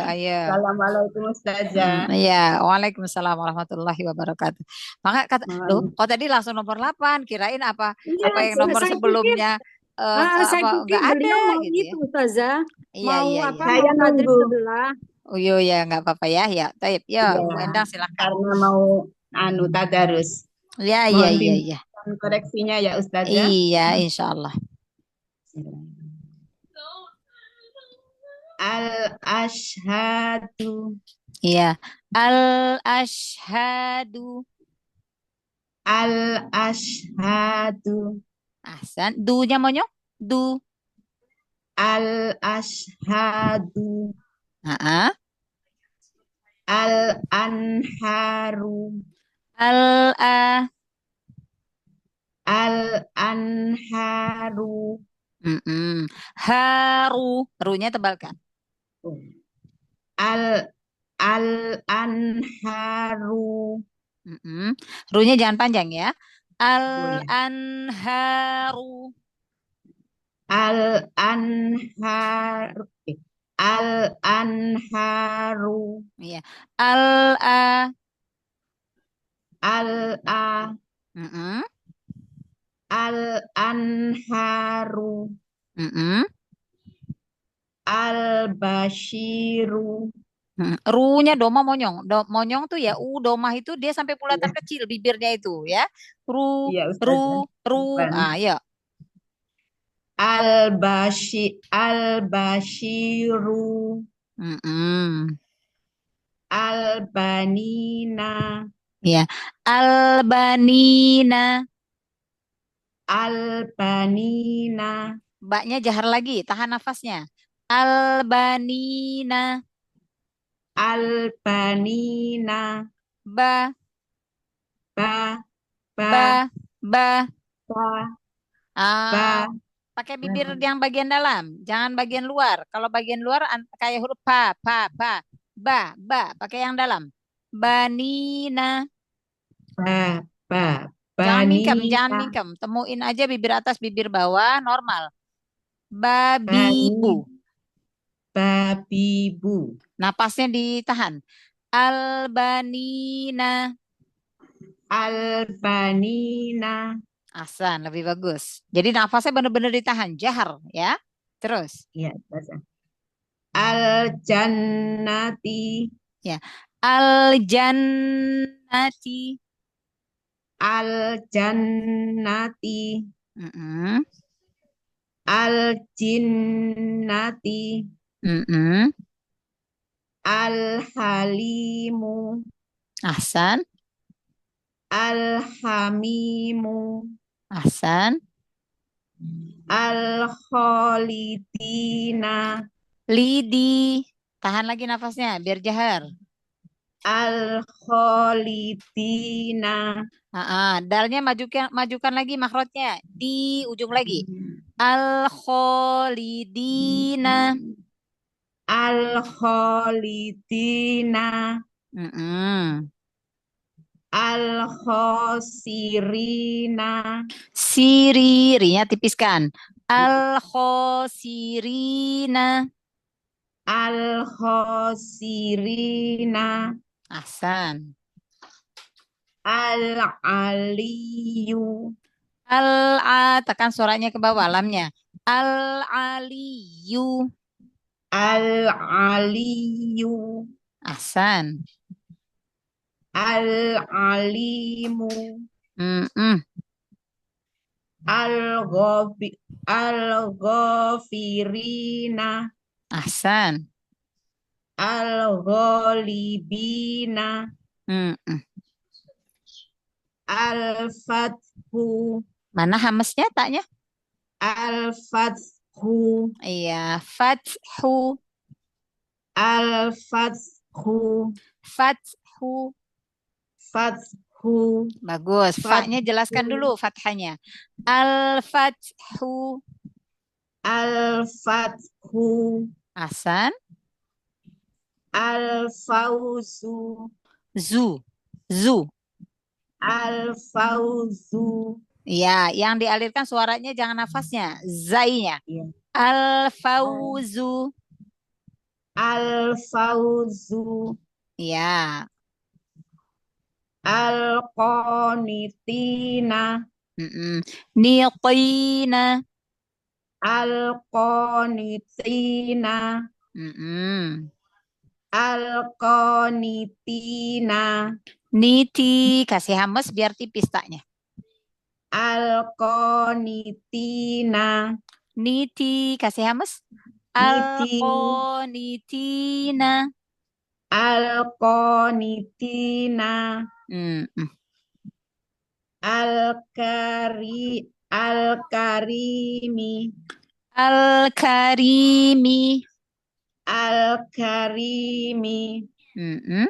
Speaker 1: Ayo.
Speaker 2: Assalamualaikum Ustazah.
Speaker 1: Iya, Waalaikumsalam warahmatullahi wabarakatuh. Maka kata, loh, kok tadi langsung nomor 8, kirain apa
Speaker 3: Iya,
Speaker 1: apa yang nomor
Speaker 3: saya
Speaker 1: sebelumnya
Speaker 3: saya
Speaker 1: apa
Speaker 3: pikir
Speaker 1: nggak ada
Speaker 3: beliau mau
Speaker 1: gitu ya.
Speaker 3: itu, Ustazah.
Speaker 1: Iya,
Speaker 3: Mau
Speaker 1: iya.
Speaker 3: apa?
Speaker 2: Saya
Speaker 3: Mau tadrib
Speaker 2: nunggu.
Speaker 3: sebelah.
Speaker 1: Oh iya, nggak apa-apa ya. Ya, taib. Ya, Ummu Endang silakan.
Speaker 2: Karena mau tadarus.
Speaker 1: Ya,
Speaker 2: Mohon
Speaker 1: iya.
Speaker 2: bimbingan koreksinya ya Ustazah.
Speaker 1: Iya, insya Allah.
Speaker 2: Al-ashhadu.
Speaker 1: Iya. Al-ashhadu.
Speaker 2: Al-ashhadu.
Speaker 1: Ahsan. Du-nya monyong? Du.
Speaker 2: Al-ashhadu.
Speaker 1: Heeh.
Speaker 2: Al-anharu.
Speaker 1: Al-a.
Speaker 2: Al-anharu.
Speaker 1: Haru. Runya tebalkan.
Speaker 2: Al-anharu.
Speaker 1: Runya jangan panjang ya. Al-anharu.
Speaker 2: Al-anharu. Al-anharu.
Speaker 1: Iya. Al-a.
Speaker 2: Al-a. Al-anharu. Al-bashiru.
Speaker 1: Runya doma monyong. Monyong tuh ya domah itu dia sampai bulatan kecil bibirnya itu ya. Ru,
Speaker 2: Iya, Ustazah.
Speaker 1: ru. Ya.
Speaker 2: Al-bashiru. Al-banina.
Speaker 1: Ya. Al-banina.
Speaker 2: Al-banina.
Speaker 1: Baknya jahar lagi, tahan nafasnya. Al-banina.
Speaker 2: Al-banina.
Speaker 1: Ba.
Speaker 2: Ba.
Speaker 1: Ba.
Speaker 2: Ba.
Speaker 1: Pakai bibir yang bagian dalam, jangan bagian luar. Kalau bagian luar kayak huruf pa. Ba. Pakai yang dalam. Banina.
Speaker 2: Ba.
Speaker 1: Jangan
Speaker 2: Banina.
Speaker 1: mingkem. Temuin aja bibir atas, bibir bawah, normal. Babibu.
Speaker 2: Babibu.
Speaker 1: Napasnya ditahan. Albanina.
Speaker 2: Albanina.
Speaker 1: Ahsan, lebih bagus. Jadi nafasnya benar-benar ditahan, jahar ya. Terus.
Speaker 2: Iya, Al-jannati.
Speaker 1: Ya. Al-jannati.
Speaker 2: Al-jannati. Al-jinnati. Al-halimu.
Speaker 1: Ahsan.
Speaker 2: Al-hamimu.
Speaker 1: Ahsan.
Speaker 2: Al-khalidina.
Speaker 1: Lidi. Tahan lagi nafasnya biar jahar.
Speaker 2: Al-khalidina.
Speaker 1: Dalnya majukan lagi makrotnya di ujung lagi. Al-khalidina.
Speaker 2: Al-khalidina. Al-khosirina.
Speaker 1: Siri-rinya tipiskan. Al-khosirina.
Speaker 2: Al-khosirina.
Speaker 1: Ahsan.
Speaker 2: Al-aliyu.
Speaker 1: Tekan suaranya ke bawah lamnya. Al-aliyu.
Speaker 2: Al-aliyu.
Speaker 1: Ahsan.
Speaker 4: Al-alimu.
Speaker 1: Mm-mm.
Speaker 4: Al-ghafirina.
Speaker 1: Ahsan.
Speaker 4: Al-ghalibina.
Speaker 1: Mm-mm.
Speaker 4: Al-fathu.
Speaker 1: Mana hamesnya taknya?
Speaker 4: Al-fathu.
Speaker 1: Iya, fathu,
Speaker 4: Al-fathu.
Speaker 1: fathu.
Speaker 4: Fathu.
Speaker 1: Bagus. Fa-nya jelaskan dulu fathanya. Al-fathu.
Speaker 4: Al-fathu.
Speaker 1: Ahsan.
Speaker 4: Al-fawzu.
Speaker 1: Zu. Zu.
Speaker 4: Al-fawzu.
Speaker 1: Ya, yang dialirkan suaranya jangan nafasnya. Zainya.
Speaker 4: Ya.
Speaker 1: Al-fauzu.
Speaker 4: Al-fawzu.
Speaker 1: Ya.
Speaker 4: Al-qanitina.
Speaker 1: Niqina.
Speaker 4: Al-qanitina.
Speaker 1: Mm-mm.
Speaker 4: Al-qanitina.
Speaker 1: Niti. Kasih hames biar tipis taknya.
Speaker 4: Al-qanitina.
Speaker 1: Niti. Kasih hames.
Speaker 4: Niti.
Speaker 1: Al-qanitina.
Speaker 4: Al-qanitina.
Speaker 1: Mm-mm.
Speaker 4: Al-karimi.
Speaker 1: Al-karimi.
Speaker 4: Al-karimi.
Speaker 1: Mm-mm.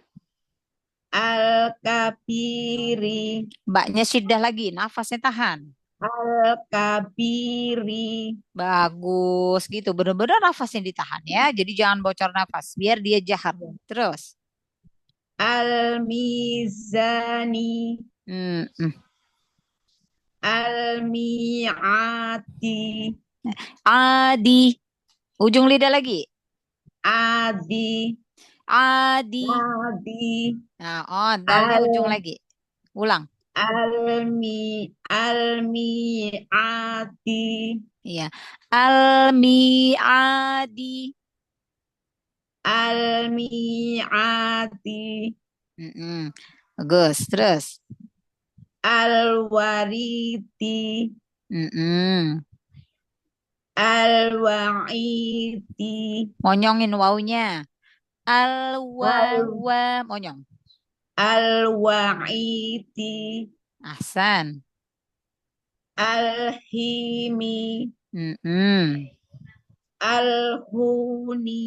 Speaker 4: Al-kabiri.
Speaker 1: Mbaknya syiddah lagi. Nafasnya tahan.
Speaker 4: Al-kabiri.
Speaker 1: Bagus gitu. Benar-benar nafasnya ditahan ya. Jadi jangan bocor nafas. Biar dia jahar. Terus.
Speaker 4: Al-mizani.
Speaker 1: Mm-mm.
Speaker 4: Al-mi'ati.
Speaker 1: Adi. Ujung lidah lagi.
Speaker 4: Adi.
Speaker 1: Adi.
Speaker 4: Adi.
Speaker 1: Nah, oh, dalnya ujung lagi. Ulang.
Speaker 4: Al-mi'ati.
Speaker 1: Iya. Al-mi'adi.
Speaker 4: Al-mi'ati.
Speaker 1: Bagus. Terus.
Speaker 4: Al-wariti. Al-wa'iti.
Speaker 1: Monyongin wawunya. Al-wawa. Monyong.
Speaker 4: Al-wa'iti.
Speaker 1: Ahsan.
Speaker 4: Al-himi. Al-huni.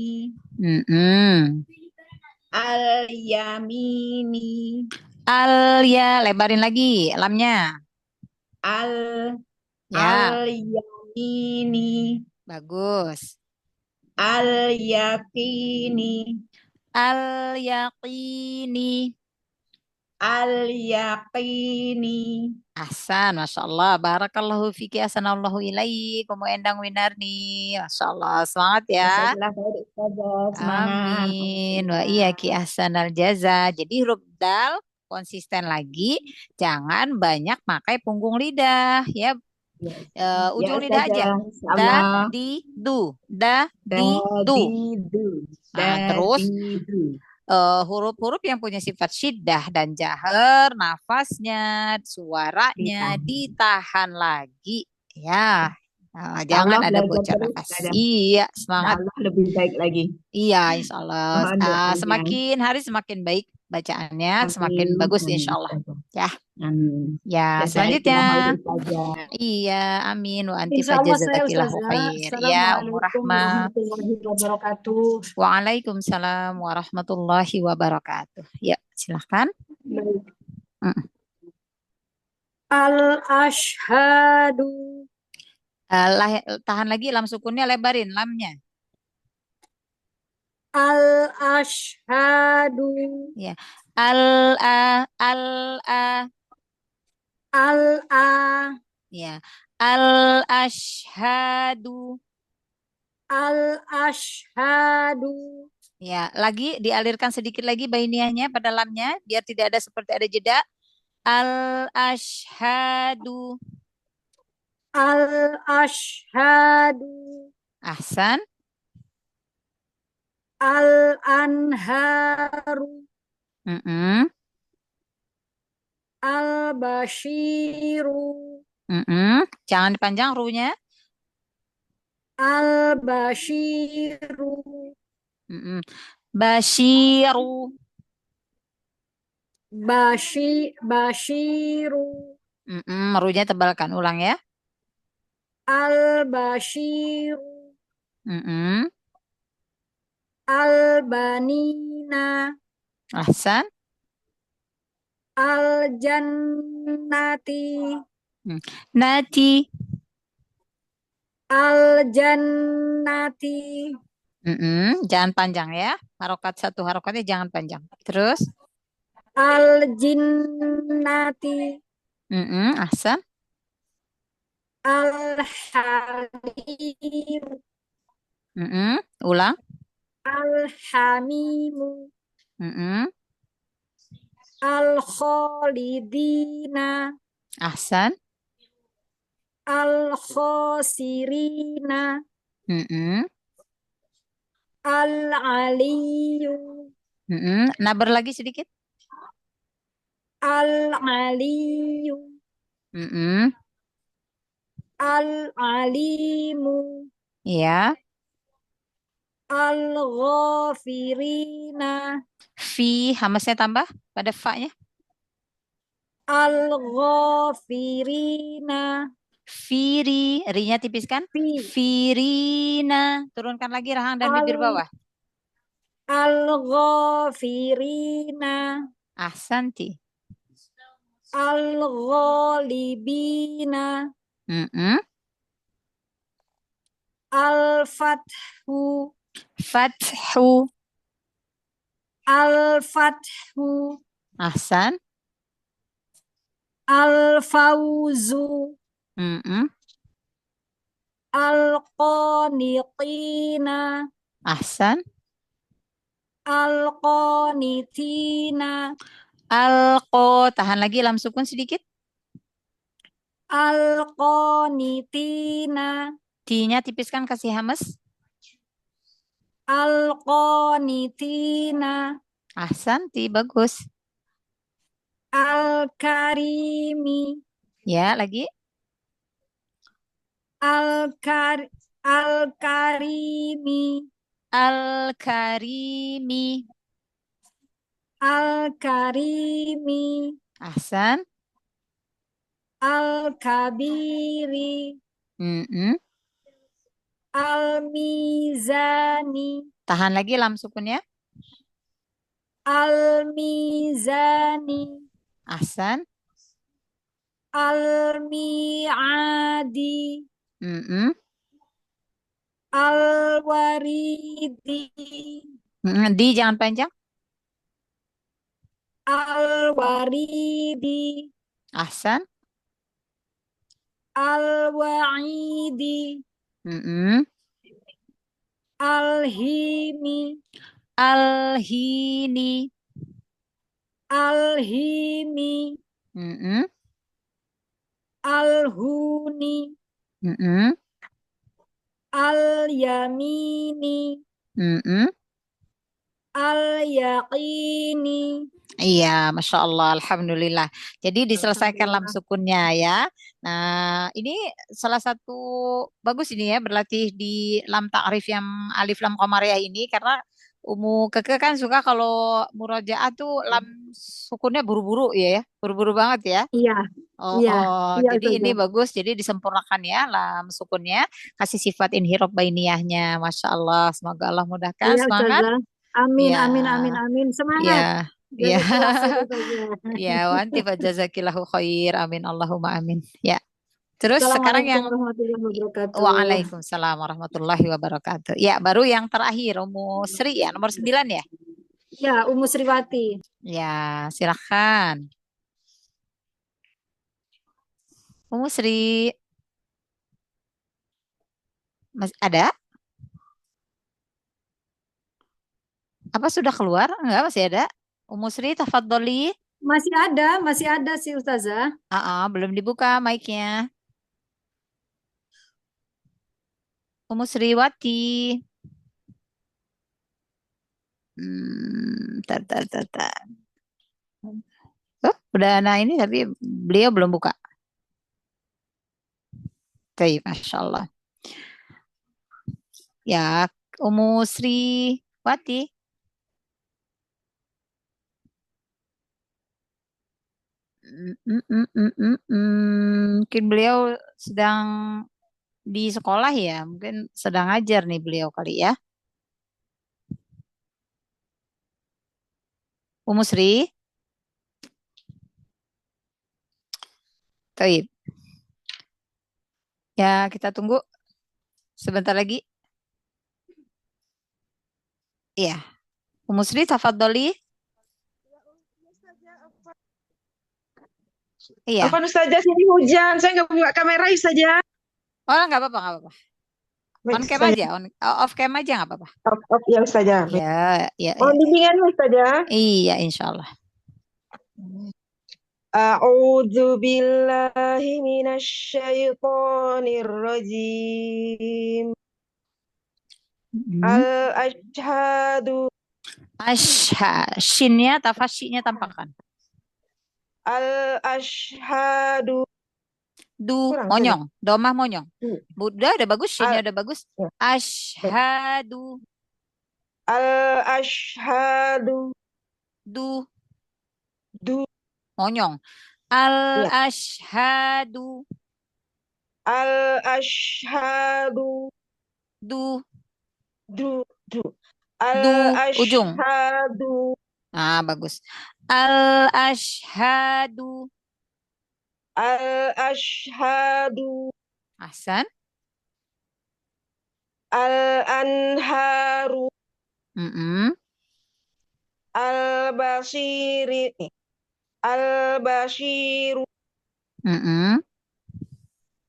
Speaker 4: Al-yamini.
Speaker 1: Ya, lebarin lagi lamnya. Ya,
Speaker 4: Al-yamini.
Speaker 1: bagus.
Speaker 4: Al-yaqini.
Speaker 1: Al-yaqini.
Speaker 4: Al-yaqini.
Speaker 1: Ahsan, Masya Allah. Barakallahu fiki, asanallahu ilaik. Kamu Endang Winarni. Masya Allah, semangat ya.
Speaker 4: Jazakallah khair Ustazah. Semangat.
Speaker 1: Amin. Wa iyaki ahsanal jaza. Jadi huruf dal konsisten lagi. Jangan banyak pakai punggung lidah. Ya,
Speaker 4: Ya,
Speaker 1: ujung lidah aja.
Speaker 4: Ustazah.
Speaker 1: Da,
Speaker 4: Insyaallah.
Speaker 1: di, du. Da, di, du.
Speaker 4: Dadidu.
Speaker 1: Nah, terus
Speaker 4: Dadidu.
Speaker 1: huruf-huruf yang punya sifat syiddah dan jahar, nafasnya, suaranya ditahan lagi. Ya, jangan
Speaker 4: Allah
Speaker 1: ada
Speaker 4: belajar
Speaker 1: bocor
Speaker 4: terus,
Speaker 1: nafas.
Speaker 4: Ustazah.
Speaker 1: Iya,
Speaker 4: Insya
Speaker 1: semangat.
Speaker 4: Allah lebih baik lagi.
Speaker 1: Iya, insya Allah.
Speaker 4: Mohon doanya.
Speaker 1: Semakin hari semakin baik bacaannya, semakin
Speaker 4: Amin.
Speaker 1: bagus
Speaker 4: Amin,
Speaker 1: insya Allah.
Speaker 4: Ustazah.
Speaker 1: Ya,
Speaker 4: Amin.
Speaker 1: ya.
Speaker 4: Jazakallah
Speaker 1: Selanjutnya.
Speaker 4: khair Ustazah.
Speaker 1: Iya, amin. Wa anti
Speaker 6: Insya Allah saya
Speaker 1: fajazakillahu
Speaker 6: Ustazah.
Speaker 1: khair. Ya, Ummu
Speaker 6: Assalamualaikum
Speaker 1: Rahmah.
Speaker 6: warahmatullahi wabarakatuh.
Speaker 1: Waalaikumsalam warahmatullahi wabarakatuh. Ya, silahkan.
Speaker 6: Baik.
Speaker 1: Mm.
Speaker 6: Al-ashhadu.
Speaker 1: Tahan lagi lam sukunnya, lebarin lamnya.
Speaker 6: Al-ashhadu.
Speaker 1: Ya. Al-a.
Speaker 6: Al-a.
Speaker 1: Ya. Al-ashhadu.
Speaker 6: Al-ashhadu.
Speaker 1: Ya, lagi dialirkan sedikit lagi bainiahnya pada lamnya biar tidak ada seperti ada jeda. Al-ashhadu.
Speaker 6: Al-ashhadu.
Speaker 1: Ahsan.
Speaker 3: Al-anharu,
Speaker 1: Mm-mm.
Speaker 3: al-bashiru,
Speaker 1: Mm-mm. Jangan dipanjang ru-nya.
Speaker 3: al-bashiru,
Speaker 1: Mm-mm. Basyiru.
Speaker 3: bashiru,
Speaker 1: Mm-mm. Ru-nya tebalkan. Ulang ya.
Speaker 3: al-bashiru,
Speaker 1: Mm-mm.
Speaker 3: al-banina,
Speaker 1: Ahsan.
Speaker 3: al-jannati,
Speaker 1: Mm. Nati.
Speaker 3: al-jannati,
Speaker 1: Mm-mm. Jangan panjang ya. Harokat satu harokatnya jangan panjang. Terus.
Speaker 3: al-jinnati,
Speaker 1: Mm-mm. Ahsan.
Speaker 3: al-halim,
Speaker 1: Mm-mm. Ulang.
Speaker 3: al-hamimu,
Speaker 1: Mm-mm.
Speaker 3: al-khalidina,
Speaker 1: Ahsan.
Speaker 3: al-khosirina,
Speaker 1: Mm-mm.
Speaker 3: al-aliyu,
Speaker 1: Mm-mm. Nabar lagi sedikit.
Speaker 3: al-aliyu,
Speaker 1: Mm-mm.
Speaker 3: al-alimu,
Speaker 1: Ya.
Speaker 3: al-ghafirina,
Speaker 1: Fi. Hamasnya tambah pada fa-nya.
Speaker 3: al-ghafirina,
Speaker 1: Firi. Ri-nya tipiskan.
Speaker 3: fi,
Speaker 1: Firina. Turunkan lagi rahang dan bibir
Speaker 3: al,
Speaker 1: bawah.
Speaker 3: al-ghafirina,
Speaker 1: Ahsanti.
Speaker 3: al-ghalibina,
Speaker 1: Mm-mm.
Speaker 3: al-fathu,
Speaker 1: Fathu.
Speaker 3: al-fathu,
Speaker 1: Ahsan.
Speaker 3: al-fawzu,
Speaker 1: Mm-mm.
Speaker 3: al-qanitina,
Speaker 1: Ahsan.
Speaker 3: al-qanitina,
Speaker 1: Alqo. Tahan lagi lam sukun sedikit.
Speaker 3: al-qanitina,
Speaker 1: T-nya tipiskan kasih hamas.
Speaker 3: al-qanitina,
Speaker 1: Ahsanti. Bagus.
Speaker 3: al-karimi,
Speaker 1: Ya, lagi.
Speaker 3: al-kar, al-karimi,
Speaker 1: Al-Karimi.
Speaker 3: al-karimi,
Speaker 1: Ahsan.
Speaker 3: al-kabiri,
Speaker 1: Mm-mm.
Speaker 3: al-mizani,
Speaker 1: Tahan lagi lam sukunnya.
Speaker 3: al-mizani,
Speaker 1: Ahsan.
Speaker 3: al-mi'adi,
Speaker 1: Mm-mm.
Speaker 3: al-waridi,
Speaker 1: Mm-mm. Di jangan panjang.
Speaker 3: al-waridi,
Speaker 1: Ahsan.
Speaker 3: al-wa'idi,
Speaker 1: Mm-mm.
Speaker 3: al-himi,
Speaker 1: Al-Hini.
Speaker 3: al-himi,
Speaker 1: Mm-mm.
Speaker 3: al-huni,
Speaker 1: Mm-mm.
Speaker 3: al-yamini,
Speaker 1: Mm-mm.
Speaker 3: al-yaqini.
Speaker 1: Iya, Masya Allah, Alhamdulillah. Jadi diselesaikan lam
Speaker 3: Alhamdulillah.
Speaker 1: sukunnya ya. Nah, ini salah satu bagus ini ya berlatih di lam ta'rif yang alif lam qamariyah ini karena Umu Keke kan suka kalau murojaah tuh lam sukunnya buru-buru ya, buru-buru banget ya.
Speaker 3: Iya,
Speaker 1: Oh,
Speaker 3: iya,
Speaker 1: oh,
Speaker 3: iya
Speaker 1: jadi ini
Speaker 3: Ustazah.
Speaker 1: bagus, jadi disempurnakan ya lam sukunnya, kasih sifat inhirop bainiyahnya, Masya Allah. Semoga Allah mudahkan,
Speaker 3: Iya
Speaker 1: semangat.
Speaker 3: Ustazah. Amin,
Speaker 1: Ya,
Speaker 3: amin, amin, amin.
Speaker 1: ya,
Speaker 3: Semangat.
Speaker 1: ya.
Speaker 3: Jazakallah khair Ustazah.
Speaker 1: Ya, wa anti fajazakillahu khair. Amin Allahumma amin. Ya. Terus sekarang
Speaker 3: Assalamualaikum
Speaker 1: yang
Speaker 3: warahmatullahi wabarakatuh.
Speaker 1: Waalaikumsalam warahmatullahi wabarakatuh. Ya, baru yang terakhir Umu Sri ya, nomor 9 ya.
Speaker 3: Ya, Umu Sriwati.
Speaker 1: Ya, silakan. Umu Sri, ada? Apa sudah keluar? Enggak, masih ada. Umu Sri, tafadholi.
Speaker 3: Masih ada sih Ustazah.
Speaker 1: Belum dibuka mic-nya. Umu Sriwati. Tar. Oh, udah nah ini tapi beliau belum buka. Baik, Masya Allah. Ya, Umu Sri Wati. Mungkin beliau sedang di sekolah ya, mungkin sedang ngajar nih beliau kali ya. Umu Sri. Baik. Ya, kita tunggu sebentar lagi. Iya. Umu Sri, tafadholi. Iya.
Speaker 7: Apa Ustazah, sini hujan. Saya nggak buka kamera Ustazah.
Speaker 1: Oh, nggak apa-apa, nggak apa-apa.
Speaker 7: Baik,
Speaker 1: On cam
Speaker 7: Ustazah.
Speaker 1: aja, off cam aja nggak apa-apa.
Speaker 7: Off ya Ustazah. Baik.
Speaker 1: Ya.
Speaker 7: Mohon bimbingannya Ustazah.
Speaker 1: Iya, insya Allah.
Speaker 7: A'udzu billahi minasyaitonir rajim. Al-ashhadu
Speaker 1: Shinnya, tafasyinya tampakkan.
Speaker 7: Al-ashhadu. Kurang,
Speaker 1: Monyong, domah monyong. Udah bagus, shinnya udah bagus.
Speaker 7: Ya.
Speaker 1: Ashhadu.
Speaker 7: Al-ashhadu.
Speaker 1: Du.
Speaker 7: Ya.
Speaker 1: Monyong. Al-ashhadu.
Speaker 7: Al-ashhadu.
Speaker 1: Du. Ujung.
Speaker 7: Al-ashhadu.
Speaker 1: Bagus. Al-ashhadu.
Speaker 7: Al-ashhadu.
Speaker 1: Ahsan.
Speaker 7: Al-anharu. Al-basiri. Al-bashiru.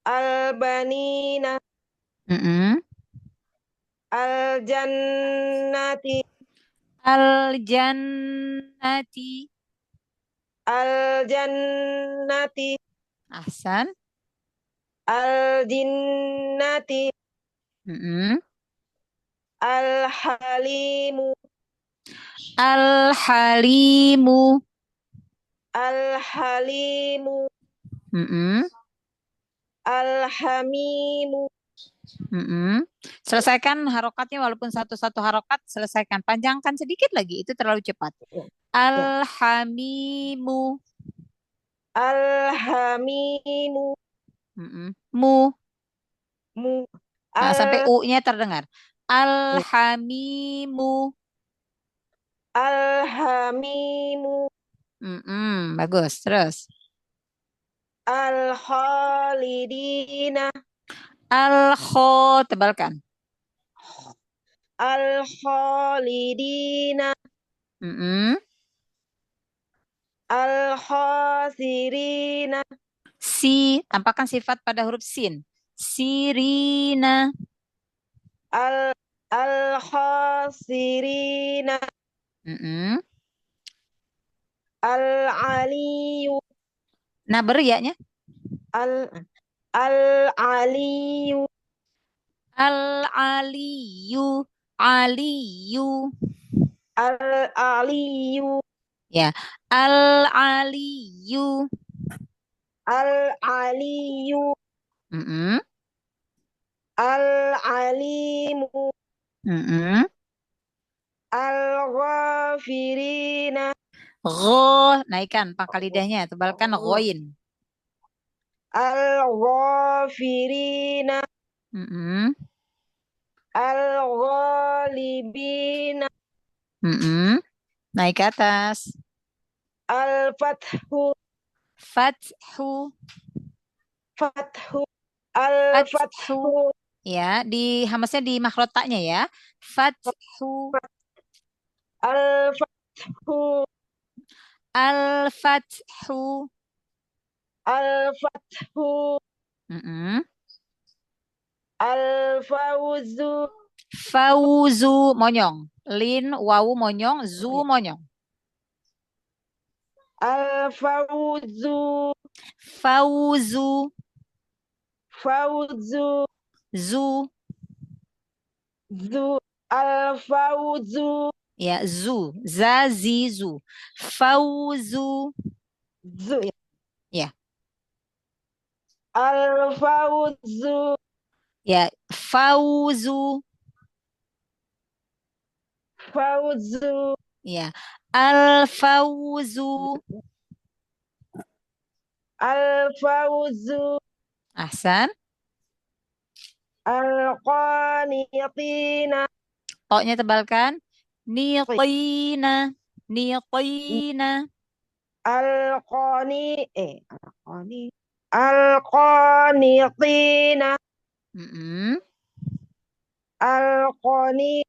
Speaker 7: Al-banina. Al-jannati.
Speaker 1: Al-jannati.
Speaker 7: Al-jannati.
Speaker 1: Ahsan.
Speaker 7: Al-jinnati. Al-halimu.
Speaker 1: Al-halimu.
Speaker 7: Al-halimu. Al-hamimu.
Speaker 1: Selesaikan harokatnya walaupun satu-satu harokat, selesaikan. Panjangkan sedikit lagi, itu terlalu cepat. Al-hamimu.
Speaker 7: Al-hamimu.
Speaker 1: Mu.
Speaker 7: Al
Speaker 1: Sampai U-nya terdengar. Al-hamimu.
Speaker 7: Al-hamimu.
Speaker 1: Bagus, terus.
Speaker 7: Al-khalidina.
Speaker 1: Tebalkan.
Speaker 7: Al-khalidina. Al-khasirina.
Speaker 1: Tampakkan sifat pada huruf sin. Sirina.
Speaker 7: Al-khasirina. Al-aliyu.
Speaker 1: Nah, ya-nya.
Speaker 7: Al-aliyu.
Speaker 1: Al-aliyu. Aliyu.
Speaker 7: Al-aliyu.
Speaker 1: Ya. Al-aliyu.
Speaker 7: Al-aliyu. Al-alimu. Al-ghafirina.
Speaker 1: Naikkan pangkal lidahnya, tebalkan ghoin.
Speaker 7: Al-ghafirina. Al-ghalibina.
Speaker 1: Naik ke atas.
Speaker 7: Al-fathu.
Speaker 1: Fathu.
Speaker 7: Al-fathu.
Speaker 1: Ya, di hamasnya di makhrotaknya ya. Fathu.
Speaker 7: Al-fathu.
Speaker 1: Al-fathu.
Speaker 7: Al-fathu. Al-fawzu.
Speaker 1: Fauzu monyong. Lin wawu monyong, zu monyong.
Speaker 7: Al-fawzu.
Speaker 1: Fauzu.
Speaker 7: Fawzu.
Speaker 1: Zu.
Speaker 7: Al-fawzu.
Speaker 1: Ya, zu. Zazizu. Fauzu.
Speaker 7: Zu ya.
Speaker 1: Ya.
Speaker 7: Al-fawzu.
Speaker 1: Ya, fauzu.
Speaker 7: Fawzu.
Speaker 1: Ya. Al-fauzu.
Speaker 7: Al-fawzu.
Speaker 1: Ahsan.
Speaker 7: Al-qanitina.
Speaker 1: O-nya tebalkan. Niqina. Niqina.
Speaker 7: Al-qanitina.
Speaker 1: Mm-mm.
Speaker 7: Al-qani.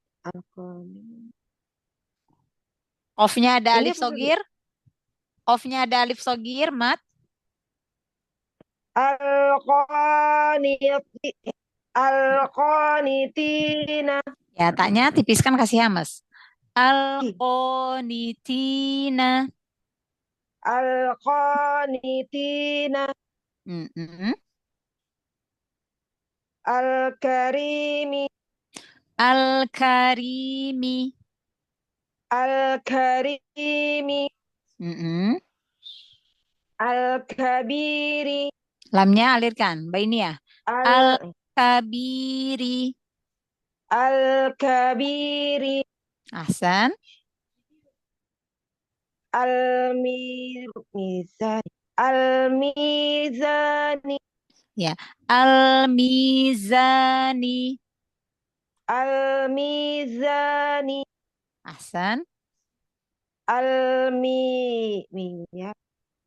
Speaker 1: Qafnya ada
Speaker 7: Ini
Speaker 1: alif
Speaker 7: apa tadi?
Speaker 1: sogir. Qafnya ada alif sogir, mat.
Speaker 7: Al-qanitina.
Speaker 1: Ya, taknya tipiskan kasih hamas. Al-qanitina.
Speaker 7: Al-qanitina.
Speaker 1: Mm-mm.
Speaker 7: Al-karimi.
Speaker 1: Al-karimi.
Speaker 7: Al-karimi.
Speaker 1: Mm-mm.
Speaker 7: Al-kabiri.
Speaker 1: Lamnya alirkan. Bainiyah.
Speaker 7: Al-
Speaker 1: Al-kabiri.
Speaker 7: Al-kabiri.
Speaker 1: Ahsan.
Speaker 7: Al-mizani. Al-mizani.
Speaker 1: Ya. Al-mizani.
Speaker 7: Al-mizani.
Speaker 1: Ahsan.
Speaker 7: Al-miyah.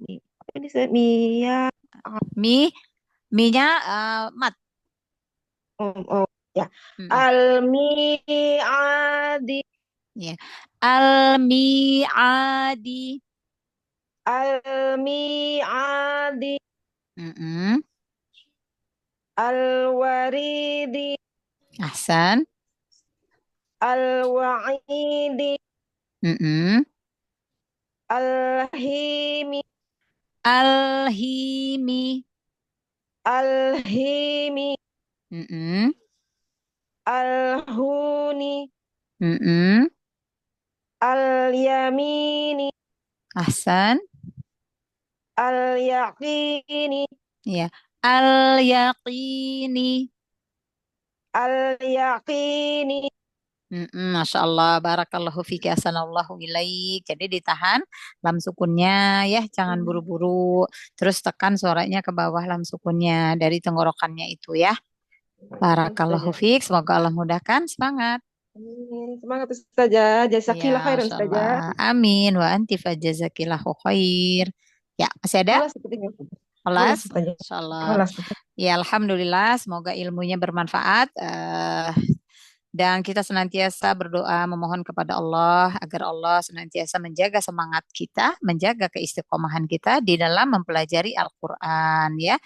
Speaker 7: Apa ini? Miyah.
Speaker 1: Mi-nya mat.
Speaker 7: Oh, ya.
Speaker 1: Mm-mm.
Speaker 7: Al-mi'adi.
Speaker 1: Ya. Al-mi'adi.
Speaker 7: Al-mi'adi.
Speaker 1: Mm-mm.
Speaker 7: Al-waridi.
Speaker 1: Ahsan.
Speaker 7: Al-wa'idi.
Speaker 1: Mm-mm.
Speaker 7: Al-himi.
Speaker 1: Al-himi.
Speaker 7: Al-himi.
Speaker 1: Mm-mm.
Speaker 7: Al-huni.
Speaker 1: Mm-mm.
Speaker 7: Al-yamini.
Speaker 1: Ahsan.
Speaker 7: Al-yaqini.
Speaker 1: Ya. Al-yaqini.
Speaker 7: Al-yaqini.
Speaker 1: Masya Allah, barakallahu fiki, ahsanallahu ilaik. Jadi ditahan lam sukunnya ya, jangan buru-buru. Terus tekan suaranya ke bawah lam sukunnya dari tenggorokannya itu ya. Barakallahu fik, semoga Allah mudahkan. Semangat.
Speaker 7: Amin. Semangat Ustazah. Jazakillah
Speaker 1: Ya,
Speaker 7: khairan
Speaker 1: Masya
Speaker 7: Ustazah.
Speaker 1: Allah. Amin. Wa anti fajazakillahu khair. Ya, masih ada?
Speaker 7: Kelas sepertinya.
Speaker 1: Kelas?
Speaker 7: Ustazah.
Speaker 1: Masya Allah.
Speaker 7: Kelas.
Speaker 1: Ya, alhamdulillah. Semoga ilmunya bermanfaat. Dan kita senantiasa berdoa memohon kepada Allah agar Allah senantiasa menjaga semangat kita, menjaga keistiqomahan kita di dalam mempelajari Al-Quran ya.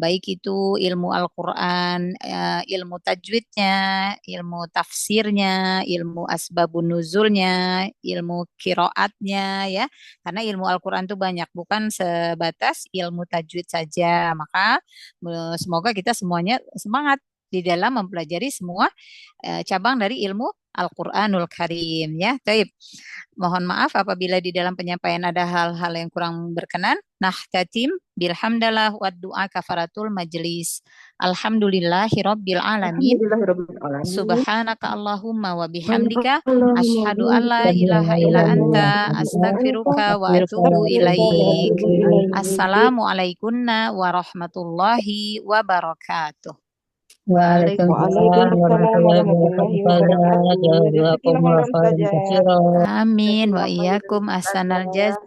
Speaker 1: Baik itu ilmu Al-Quran, ilmu tajwidnya, ilmu tafsirnya, ilmu asbabun nuzulnya, ilmu kiroatnya ya. Karena ilmu Al-Quran itu banyak, bukan sebatas ilmu tajwid saja. Maka semoga kita semuanya semangat di dalam mempelajari semua cabang dari ilmu Al-Quranul Karim ya. Taib. Mohon maaf apabila di dalam penyampaian ada hal-hal yang kurang berkenan. Nahtatim bilhamdalah wa du'a kafaratul majlis. Alhamdulillahirabbil alamin. Subhanaka Allahumma wa bihamdika asyhadu an la ilaha illa anta astaghfiruka wa atubu ilaik. Assalamualaikum warahmatullahi wabarakatuh.
Speaker 2: Waalaikumsalam warahmatullahi wabarakatuh. Jazakumullah khairan katsiran.
Speaker 1: Amin wa iyyakum ahsanal jazaa.